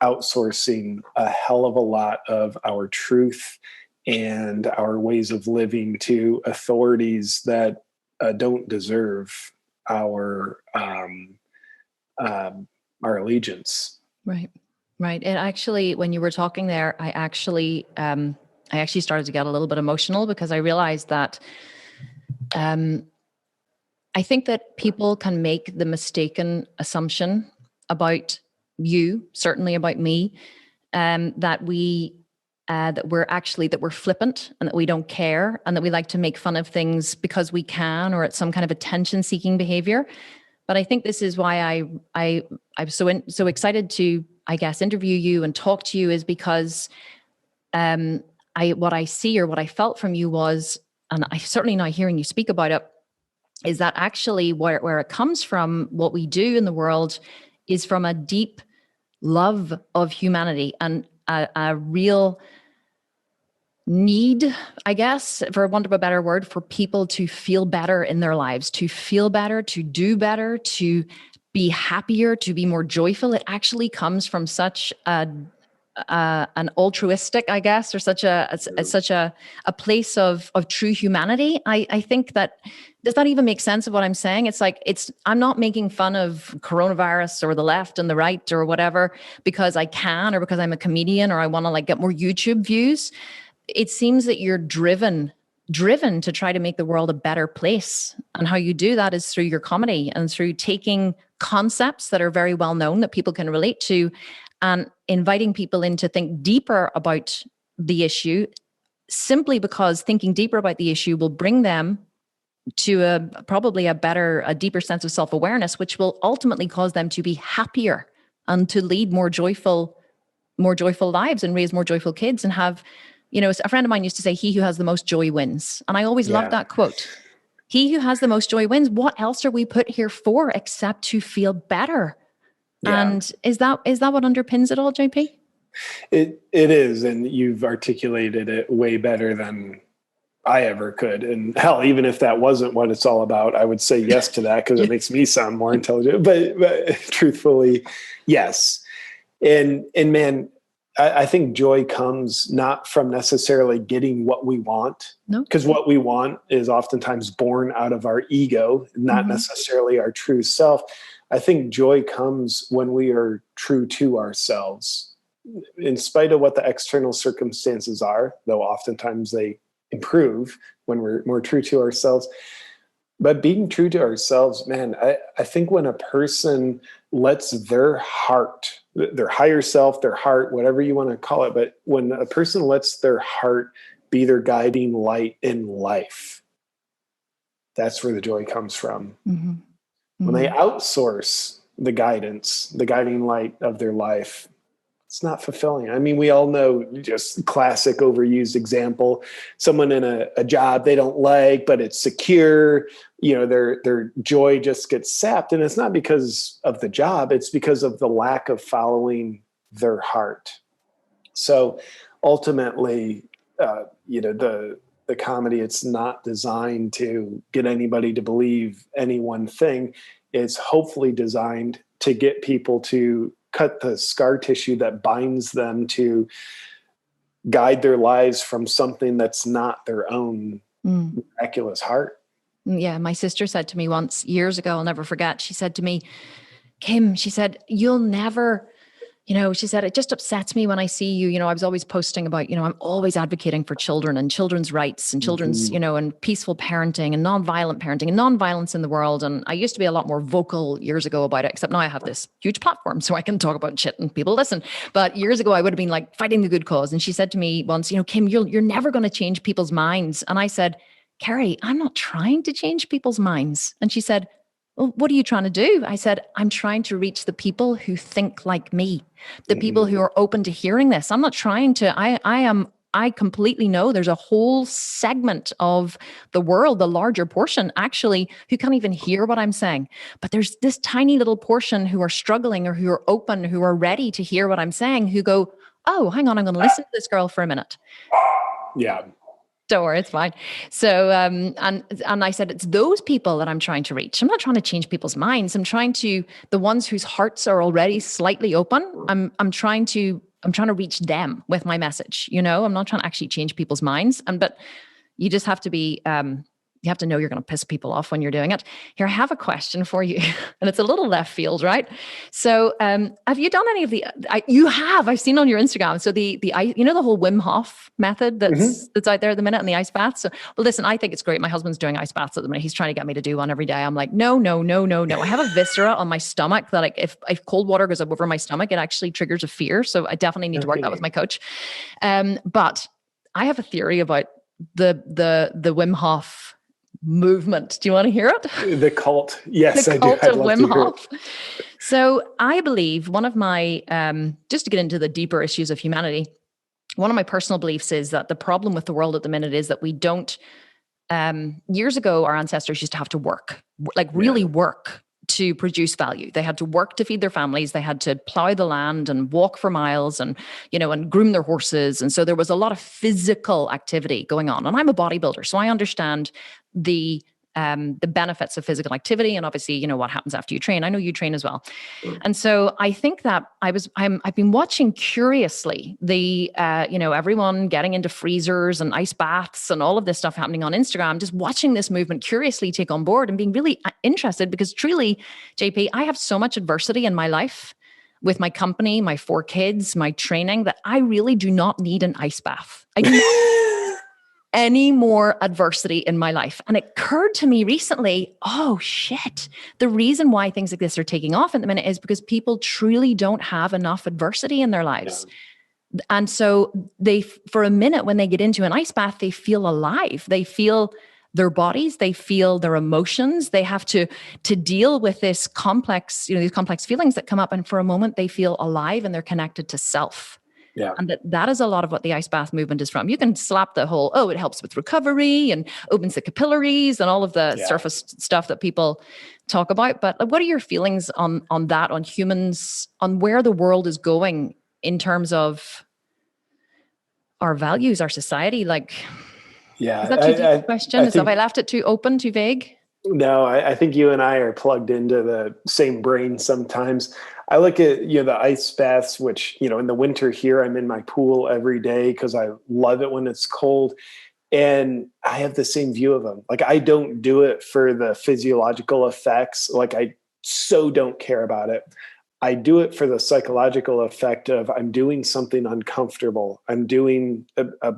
outsourcing a hell of a lot of our truth and our ways of living to authorities that don't deserve our allegiance. Right. And actually, when you were talking there, I actually started to get a little bit emotional, because I realized that I think that people can make the mistaken assumption about you, certainly about me, that we're flippant and that we don't care and that we like to make fun of things because we can, or it's some kind of attention-seeking behavior. But I think this is why I'm so excited to, I guess, interview you and talk to you, is because what I see or what I felt from you was, and I certainly now hearing you speak about it, is that actually where it comes from, what we do in the world, is from a deep love of humanity and a real need, I guess, for want of a better word, for people to feel better in their lives, to feel better, to do better, to be happier, to be more joyful. It actually comes from such an altruistic, I guess, or such a place of true humanity. I think that, does that even make sense of what I'm saying? It's like, I'm not making fun of coronavirus or the left and the right or whatever because I can, or because I'm a comedian, or I want to like get more YouTube views. It seems that you're driven driven to try to make the world a better place. And how you do that is through your comedy and through taking concepts that are very well known that people can relate to and inviting people in to think deeper about the issue, simply because thinking deeper about the issue will bring them to probably a deeper sense of self-awareness, which will ultimately cause them to be happier and to lead more joyful lives and raise more joyful kids and have, a friend of mine used to say, he who has the most joy wins. And I always loved that quote. He who has the most joy wins. What else are we put here for except to feel better? Yeah. And is that what underpins it all, JP? It is. And you've articulated it way better than I ever could. And hell, even if that wasn't what it's all about, I would say yes to that because it makes me sound more intelligent. But truthfully, yes. And man, I think joy comes not from necessarily getting what we want, because what we want is oftentimes born out of our ego, not necessarily our true self. I think joy comes when we are true to ourselves, in spite of what the external circumstances are, though oftentimes they improve when we're more true to ourselves. But being true to ourselves, man, I think when a person lets their heart, their higher self, their heart, whatever you want to call it, but when a person lets their heart be their guiding light in life, that's where the joy comes from. When they outsource the guidance, the guiding light of their life, it's not fulfilling. I mean, we all know, just classic overused example, someone in a job they don't like, but it's secure, their joy just gets sapped. And it's not because of the job, it's because of the lack of following their heart. So ultimately, the comedy, it's not designed to get anybody to believe any one thing. It's hopefully designed to get people to cut the scar tissue that binds them, to guide their lives from something that's not their own miraculous heart. Yeah. My sister said to me once, years ago, I'll never forget, she said to me, Kim, she said, you'll never, she said, it just upsets me when I see you. I was always posting about, I'm always advocating for children and children's rights and children's, and peaceful parenting and nonviolent parenting and nonviolence in the world. And I used to be a lot more vocal years ago about it, except now I have this huge platform so I can talk about shit and people listen. But years ago, I would have been like fighting the good cause. And she said to me once, Kim, you're never going to change people's minds. And I said, Carrie, I'm not trying to change people's minds. And she said, well, what are you trying to do? I said, I'm trying to reach the people who think like me, the people who are open to hearing this. I'm not trying to, I completely know there's a whole segment of the world, the larger portion actually, who can't even hear what I'm saying. But there's this tiny little portion who are struggling or who are open, who are ready to hear what I'm saying, who go, oh, hang on, I'm going to listen to this girl for a minute. Yeah. Don't worry, it's fine. So, and I said, it's those people that I'm trying to reach. I'm not trying to change people's minds. I'm trying to, the ones whose hearts are already slightly open. I'm trying to reach them with my message. I'm not trying to actually change people's minds. But you just have to be, you have to know you're going to piss people off when you're doing it. Here, I have a question for you, and it's a little left field, right? So, have you done any of the? You have. I've seen on your Instagram. So the the whole Wim Hof method that's out there at the minute, and the ice baths. So, well, listen, I think it's great. My husband's doing ice baths at the minute. He's trying to get me to do one every day. I'm like, no. I have a viscera on my stomach that, like, if cold water goes up over my stomach, it actually triggers a fear. So I definitely need to work that with my coach. But I have a theory about the Wim Hof movement. Do you want to hear it? The cult. Yes, I do. The cult of Wim Hof. So I believe one of my, just to get into the deeper issues of humanity, one of my personal beliefs is that the problem with the world at the minute is that we don't, years ago, our ancestors used to have to work, like really work to produce value. They had to work to feed their families. They had to plow the land and walk for miles and, and groom their horses. And so there was a lot of physical activity going on. And I'm a bodybuilder, so I understand the benefits of physical activity and obviously, what happens after you train. I know you train as well. And so I think that I've been watching curiously the, everyone getting into freezers and ice baths and all of this stuff happening on Instagram, just watching this movement curiously take on board and being really interested because truly, JP, I have so much adversity in my life with my company, my 4 kids, my training, that I really do not need an ice bath. I do not. any more adversity in my life. And it occurred to me recently, oh shit, the reason why things like this are taking off at the minute is because people truly don't have enough adversity in their lives. And so they, for a minute, when they get into an ice bath, they feel alive. They feel their bodies, they feel their emotions. They have to deal with this complex, these complex feelings that come up. And for a moment, they feel alive and they're connected to self. Yeah. And that is a lot of what the ice bath movement is from. You can slap the whole, it helps with recovery and opens the capillaries and all of the surface stuff that people talk about. But what are your feelings on that, on humans, on where the world is going in terms of our values, our society? Like, yeah, is that too deep a question? Have I left it too open, too vague? No, I think you and I are plugged into the same brain sometimes. I look at, the ice baths, which, in the winter here, I'm in my pool every day because I love it when it's cold. And I have the same view of them. Like, I don't do it for the physiological effects. Like, I so don't care about it. I do it for the psychological effect of I'm doing something uncomfortable. I'm doing a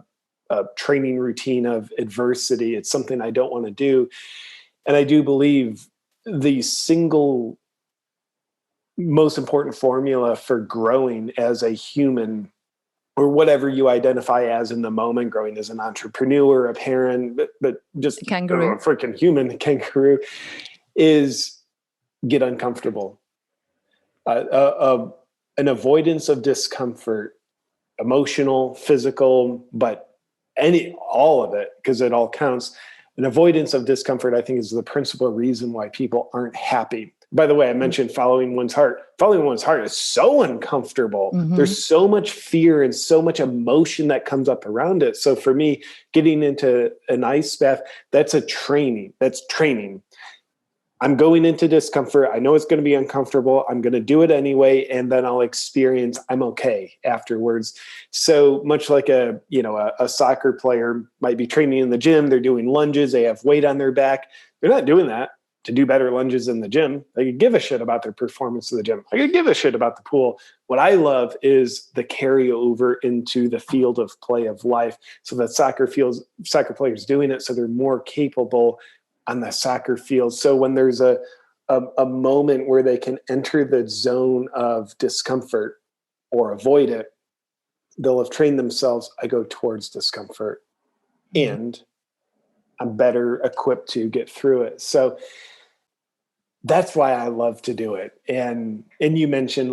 training routine of adversity. It's something I don't want to do. And I do believe the single most important formula for growing as a human, or whatever you identify as in the moment, growing as an entrepreneur, a parent, but just a freaking human kangaroo, is get uncomfortable. An avoidance of discomfort, emotional, physical, but all of it, because it all counts. An avoidance of discomfort, I think, is the principal reason why people aren't happy. By the way, I mentioned following one's heart. Following one's heart is so uncomfortable. Mm-hmm. There's so much fear and so much emotion that comes up around it. So for me, getting into an ice bath, that's training. I'm going into discomfort. I know it's going to be uncomfortable. I'm going to do it anyway. And then I'll experience I'm okay afterwards. So much like a soccer player might be training in the gym. They're doing lunges. They have weight on their back. They're not doing that to do better lunges in the gym. They could give a shit about their performance in the gym. I could give a shit about the pool. What I love is the carryover into the field of play of life. So that soccer players doing it, so they're more capable on the soccer field. So when there's a moment where they can enter the zone of discomfort or avoid it, they'll have trained themselves. I go towards discomfort and I'm better equipped to get through it. So that's why I love to do it. And you mentioned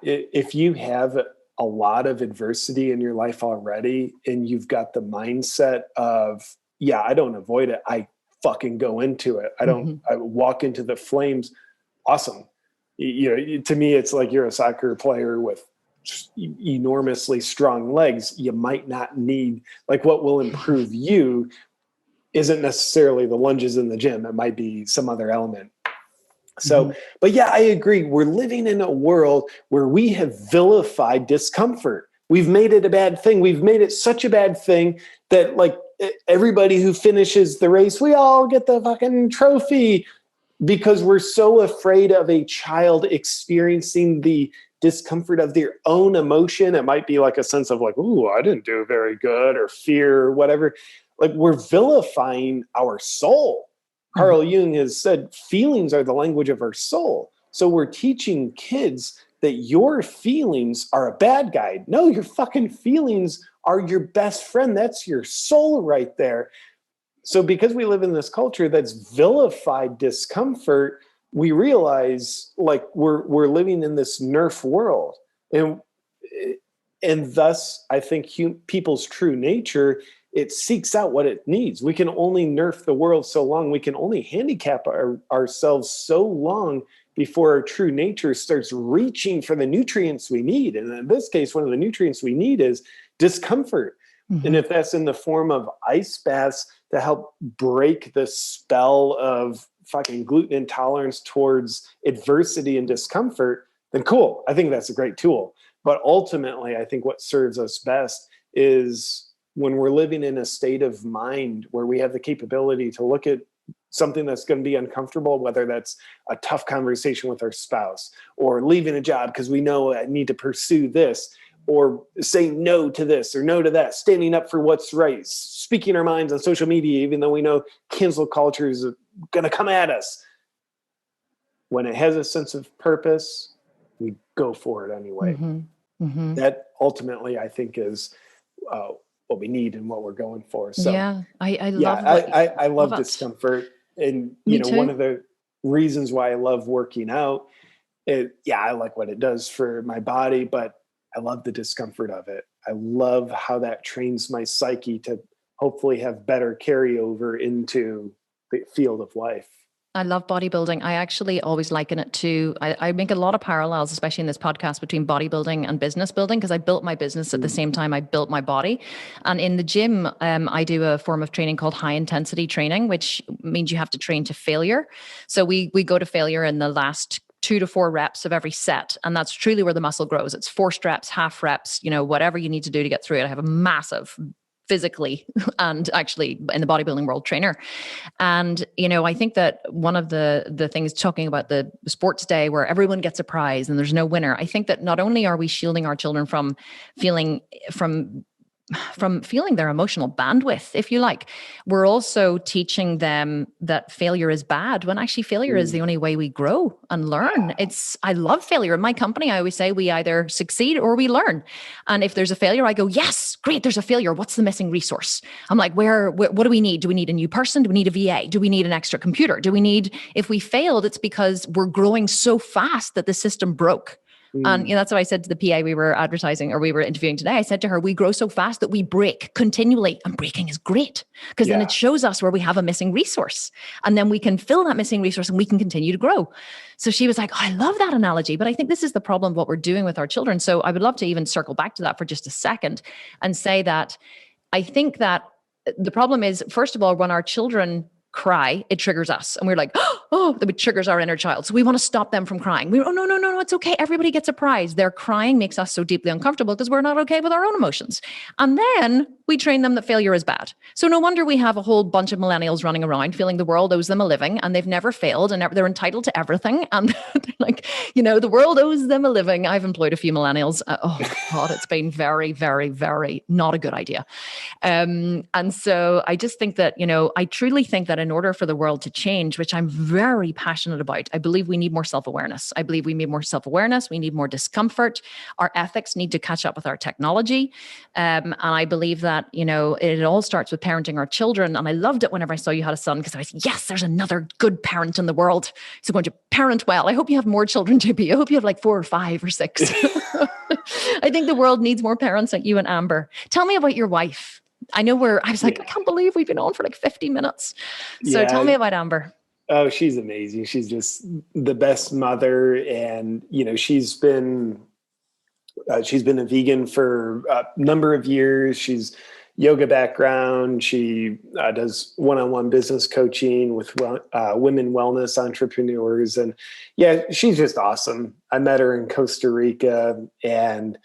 if you have a lot of adversity in your life already and you've got the mindset of, I don't avoid it. I fucking go into it. I walk into the flames. Awesome. To me, it's like you're a soccer player with enormously strong legs. You might not need, what will improve you isn't necessarily the lunges in the gym. It might be some other element. So, but I agree. We're living in a world where we have vilified discomfort. We've made it a bad thing. We've made it such a bad thing that everybody who finishes the race, we all get the fucking trophy, because we're so afraid of a child experiencing the discomfort of their own emotion. It might be a sense of ooh, I didn't do very good, or fear, or whatever. We're vilifying our soul. Carl Jung has said feelings are the language of our soul. So we're teaching kids that your feelings are a bad guy. No, your fucking feelings are your best friend. That's your soul right there. So because we live in this culture that's vilified discomfort, we realize we're living in this nerf world. And thus, I think people's true nature, it seeks out what it needs. We can only nerf the world so long. We can only handicap ourselves so long before our true nature starts reaching for the nutrients we need. And in this case, one of the nutrients we need is discomfort. And if that's in the form of ice baths to help break the spell of fucking gluten intolerance towards adversity and discomfort, then cool. I think that's a great tool. But ultimately, I think what serves us best is when we're living in a state of mind where we have the capability to look at something that's going to be uncomfortable, whether that's a tough conversation with our spouse or leaving a job because we know I need to pursue this, or saying no to this or no to that, standing up for what's right, speaking our minds on social media, even though we know cancel culture is going to come at us. When it has a sense of purpose, we go for it anyway. That ultimately, I think, is what we need and what we're going for. So I love discomfort. And, one of the reasons why I love working out, I like what it does for my body, but I love the discomfort of it. I love how that trains my psyche to hopefully have better carryover into the field of life. I love bodybuilding. I actually always liken it to, I make a lot of parallels, especially in this podcast, between bodybuilding and business building, because I built my business at the same time I built my body. And in the gym, I do a form of training called high intensity training, which means you have to train to failure. So we go to failure in the last 2 to 4 reps of every set. And that's truly where the muscle grows. It's forced reps, half reps, whatever you need to do to get through it. I have a massive physically and actually in the bodybuilding world trainer. And, I think that one of the things talking about the sports day where everyone gets a prize and there's no winner, I think that not only are we shielding our children from feeling their emotional bandwidth, if you like, we're also teaching them that failure is bad when actually failure is the only way we grow and learn. I love failure. In my company, I always say we either succeed or we learn. And if there's a failure, I go, yes, great, there's a failure. What's the missing resource? I'm like, what do we need? Do we need a new person? Do we need a VA? Do we need an extra computer? If we failed, it's because we're growing so fast that the system broke. And that's what I said to the PA we were interviewing today. I said to her, we grow so fast that we break continually, and breaking is great because then it shows us where we have a missing resource, and then we can fill that missing resource and we can continue to grow. So she was like, I love that analogy, but I think this is the problem of what we're doing with our children. So I would love to even circle back to that for just a second and say that I think that the problem is, first of all, when our children cry, it triggers us. And we're like, that triggers our inner child. So we want to stop them from crying. No, it's okay. Everybody gets a prize. Their crying makes us so deeply uncomfortable because we're not okay with our own emotions. And then we train them that failure is bad. So no wonder we have a whole bunch of millennials running around feeling the world owes them a living and they've never failed and they're entitled to everything. And they're like, the world owes them a living. I've employed a few millennials. God, it's been very, very, very not a good idea. And so I just think that, I truly think that in order for the world to change, which I'm very passionate about, I believe we need more self-awareness. We need more discomfort. Our ethics need to catch up with our technology. And I believe that, it all starts with parenting our children. And I loved it whenever I saw you had a son, because I was, yes, there's another good parent in the world. So going to parent well. I hope you have more children, JP. I hope you have like 4 or 5 or 6. I think the world needs more parents like you and Amber. Tell me about your wife. I was like, I can't believe we've been on for like 50 minutes. So tell me about Amber. Oh, she's amazing. She's just the best mother. And, she's been a vegan for a number of years. She's yoga background. She does one-on-one business coaching with women wellness entrepreneurs. And she's just awesome. I met her in Costa Rica, and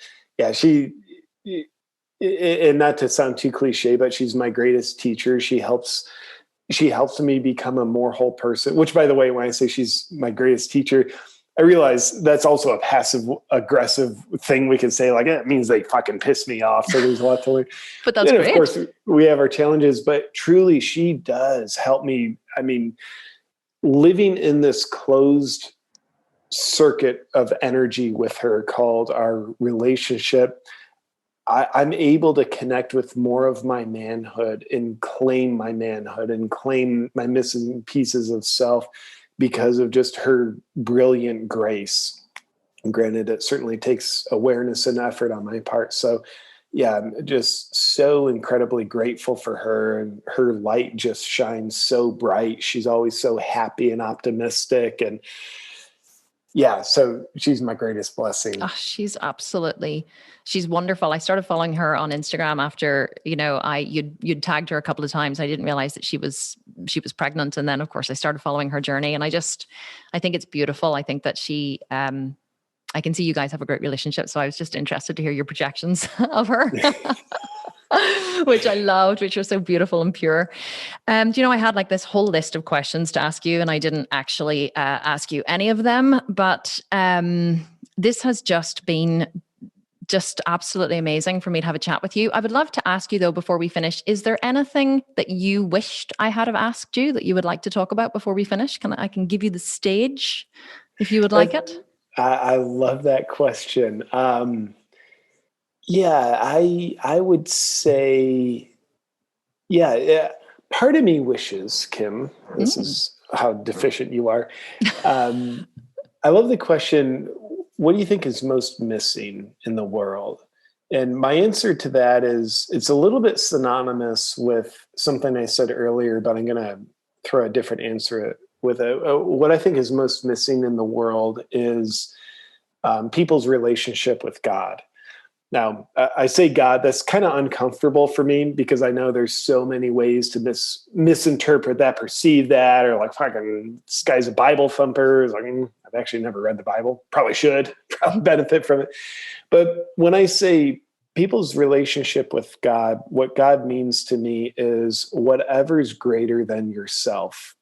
and not to sound too cliche, but she's my greatest teacher. She helps me become a more whole person, which, by the way, when I say she's my greatest teacher, I realize that's also a passive aggressive thing we can say, like, it means they fucking piss me off. So there's a lot to learn. But that's great. Of course, we have our challenges, but truly she does help me. I mean, living in this closed circuit of energy with her called our relationship, I'm able to connect with more of my manhood and claim my manhood and claim my missing pieces of self because of just her brilliant grace. And granted, it certainly takes awareness and effort on my part. So I'm just so incredibly grateful for her, and her light just shines so bright. She's always so happy and optimistic, and so she's my greatest blessing. Oh, she's wonderful. I started following her on Instagram after, you'd tagged her a couple of times. I didn't realize that she was pregnant. And then of course I started following her journey, and I think it's beautiful. I think that she, I can see you guys have a great relationship. So I was just interested to hear your projections of her. Which I loved, which was so beautiful and pure. I had like this whole list of questions to ask you, and I didn't actually ask you any of them, but this has just been just absolutely amazing for me to have a chat with you. I would love to ask you though, before we finish, is there anything that you wished I had have asked you that you would like to talk about before we finish? I can give you the stage if you would like it. I love that question. Yeah, I would say, yeah. Part of me wishes, Kim, this is how deficient you are. I love the question, what do you think is most missing in the world? And my answer to that is, it's a little bit synonymous with something I said earlier, but I'm going to throw a different answer with it. What I think is most missing in the world is people's relationship with God. Now, I say God, that's kind of uncomfortable for me because I know there's so many ways to misinterpret that, perceive that, or like, fucking, this guy's a Bible thumper. It's like, I've actually never read the Bible. Probably should, probably benefit from it. But when I say people's relationship with God, what God means to me is whatever's greater than yourself.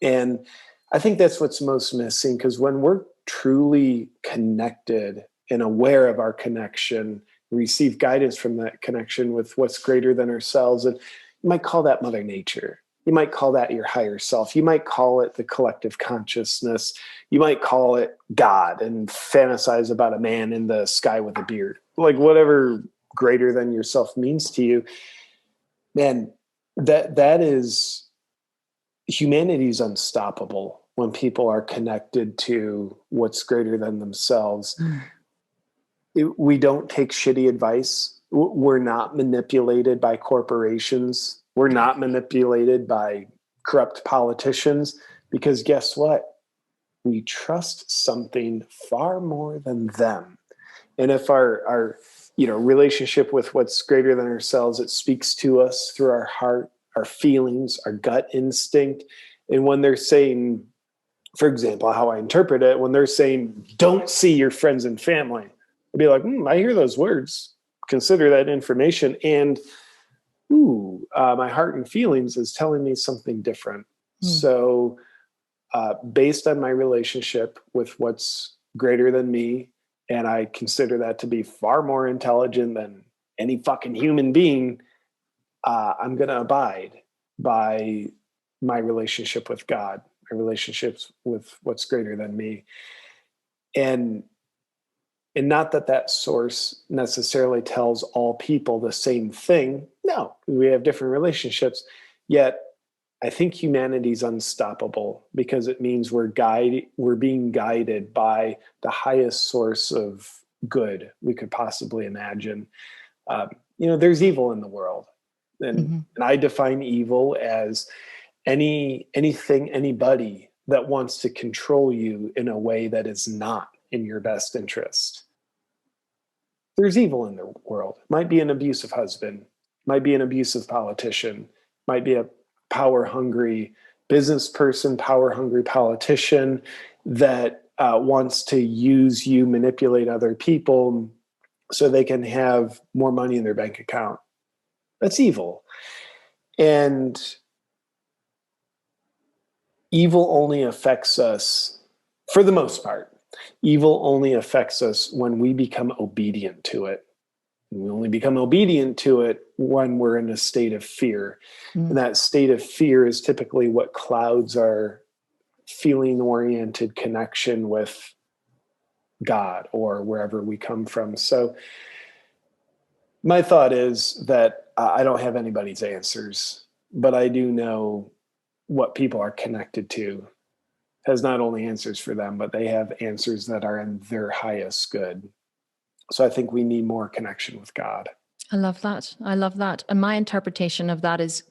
And I think that's what's most missing, because when we're truly connected and aware of our connection, receive guidance from that connection with what's greater than ourselves. And you might call that Mother Nature. You might call that your higher self. You might call it the collective consciousness. You might call it God and fantasize about a man in the sky with a beard. Like whatever greater than yourself means to you, man, that is, humanity's unstoppable when people are connected to what's greater than themselves. We don't take shitty advice. We're not manipulated by corporations. We're not manipulated by corrupt politicians, because guess what? We trust something far more than them. And if our relationship with what's greater than ourselves, it speaks to us through our heart, our feelings, our gut instinct. And when they're saying, for example, how I interpret it, when they're saying, don't see your friends and family, I'd be like, I hear those words, consider that information. And my heart and feelings is telling me something different. So based on my relationship with what's greater than me, and I consider that to be far more intelligent than any fucking human being, I'm going to abide by my relationship with God, my relationships with what's greater than me. And not that source necessarily tells all people the same thing. No, we have different relationships. Yet I think humanity's unstoppable because it means we're being guided by the highest source of good we could possibly imagine. There's evil in the world. And I define evil as anything, anybody that wants to control you in a way that is not in your best interest. There's evil in the world. Might be an abusive husband, might be an abusive politician, might be a power-hungry business person, power-hungry politician that wants to use you, manipulate other people so they can have more money in their bank account. That's evil. And evil only affects us, for the most part, evil only affects us when we become obedient to it. We only become obedient to it when we're in a state of fear. And that state of fear is typically what clouds our feeling-oriented connection with God or wherever we come from. So my thought is that I don't have anybody's answers, but I do know what people are connected to has not only answers for them, but they have answers that are in their highest good. So I think we need more connection with God. I love that. I love that. And my interpretation of that is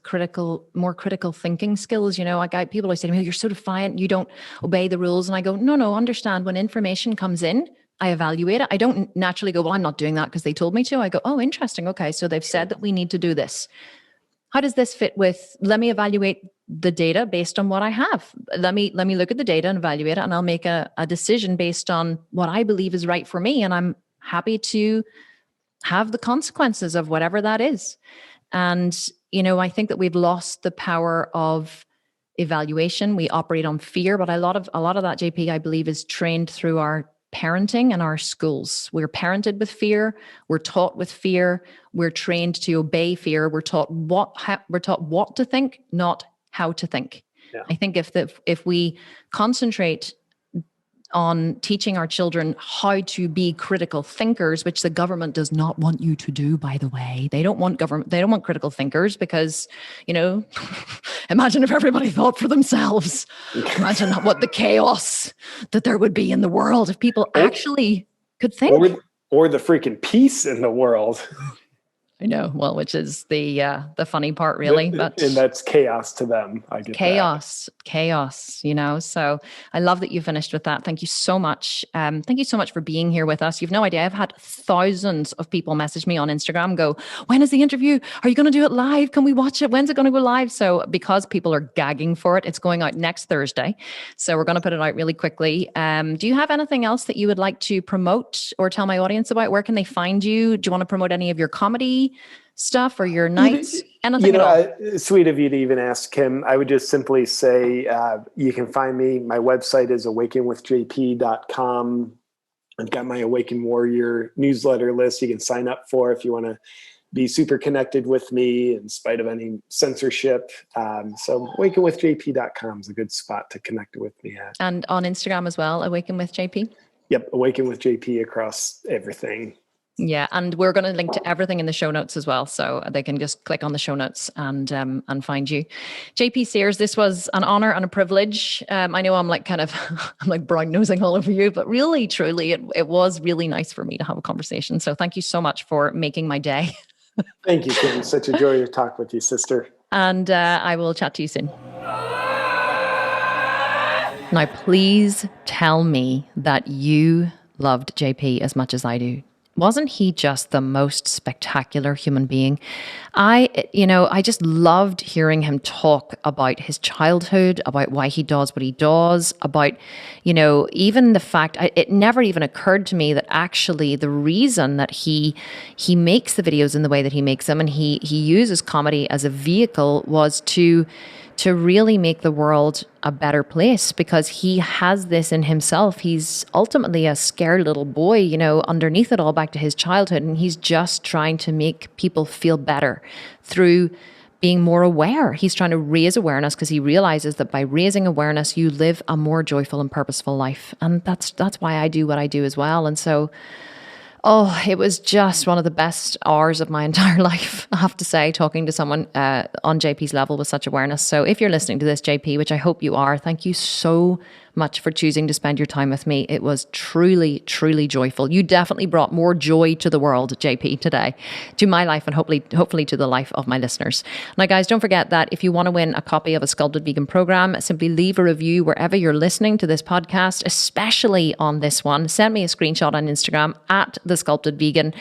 more critical thinking skills. People always say to me, you're so defiant, you don't obey the rules. And I go, no, understand, when information comes in, I evaluate it. I don't naturally go, well, I'm not doing that because they told me to. I go, oh, interesting. Okay. So they've said that we need to do this. How does this fit with, let me evaluate the data based on what I have. Let me look at the data and evaluate it, and I'll make a decision based on what I believe is right for me. And I'm happy to have the consequences of whatever that is. And, I think that we've lost the power of evaluation. We operate on fear, but a lot of that, JP, I believe, is trained through our parenting in our schools. We're parented with fear. We're taught with fear. We're trained to obey fear. We're taught what to think, not how to think. Yeah. I think if we concentrate on teaching our children how to be critical thinkers, which the government does not want you to do, by the way. They don't want critical thinkers because, imagine if everybody thought for themselves. Imagine what the chaos that there would be in the world if people actually could think. Or the freaking peace in the world. I know. Well, which is the funny part, really. But and that's chaos to them. I get chaos. So I love that you finished with that. Thank you so much. Thank you so much for being here with us. You've no idea. I've had thousands of people message me on Instagram, go, when is the interview? Are you going to do it live? Can we watch it? When's it going to go live? So because people are gagging for it, it's going out next Thursday. So we're going to put it out really quickly. Do you have anything else that you would like to promote or tell my audience about? Where can they find you? Do you want to promote any of your comedy stuff or your nights? Anything at all? Sweet of you to even ask, Kim. I would just simply say you can find me. My website is awakenwithjp.com. I've got my Awaken Warrior newsletter list you can sign up for if you want to be super connected with me in spite of any censorship. So awakenwithjp.com is a good spot to connect with me at. And on Instagram as well, Awaken with JP? Yep, Awaken with JP across everything. Yeah, and we're going to link to everything in the show notes as well, so they can just click on the show notes and find you. JP Sears, this was an honor and a privilege. I know I'm like brown nosing all over you, but really, truly, it was really nice for me to have a conversation. So thank you so much for making my day. Thank you, Kim. Such a joy to talk with you, sister. And I will chat to you soon. Now, please tell me that you loved JP as much as I do. Wasn't he just the most spectacular human being? I just loved hearing him talk about his childhood, about why he does what he does, about, even the fact, it never even occurred to me that actually the reason that he makes the videos in the way that he makes them and he uses comedy as a vehicle was to really make the world a better place, because he has this in himself. He's ultimately a scared little boy, underneath it all, back to his childhood. And he's just trying to make people feel better through being more aware. He's trying to raise awareness because he realizes that by raising awareness, you live a more joyful and purposeful life. And that's why I do what I do as well. And so, it was just one of the best hours of my entire life, I have to say, talking to someone on JP's level with such awareness. So if you're listening to this, JP, which I hope you are, thank you so much for choosing to spend your time with me. It was truly, truly joyful. You definitely brought more joy to the world, JP, today, to my life and hopefully to the life of my listeners. Now, guys, don't forget that if you want to win a copy of a Sculpted Vegan program, simply leave a review wherever you're listening to this podcast, especially on this one. Send me a screenshot on Instagram at The Sculpted Vegan,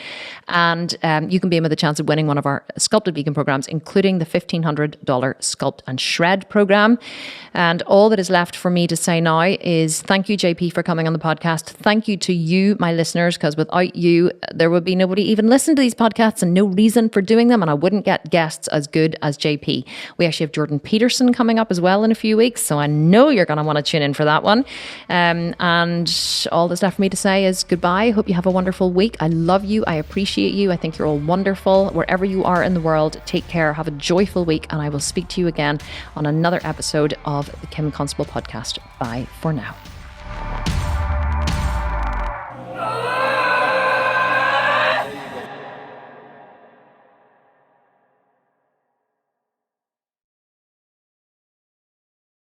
and you can be in with a chance of winning one of our Sculpted Vegan programs, including the $1,500 Sculpt and Shred program. And all that is left for me to say now is thank you, JP, for coming on the podcast. Thank you to you, my listeners, because without you, there would be nobody even listen to these podcasts and no reason for doing them. And I wouldn't get guests as good as JP. We actually have Jordan Peterson coming up as well in a few weeks. So I know you're going to want to tune in for that one. And all that's left for me to say is goodbye. Hope you have a wonderful week. I love you. I appreciate you. I think you're all wonderful. Wherever you are in the world, take care. Have a joyful week. And I will speak to you again on another episode of the Kim Constable Podcast. Bye for now.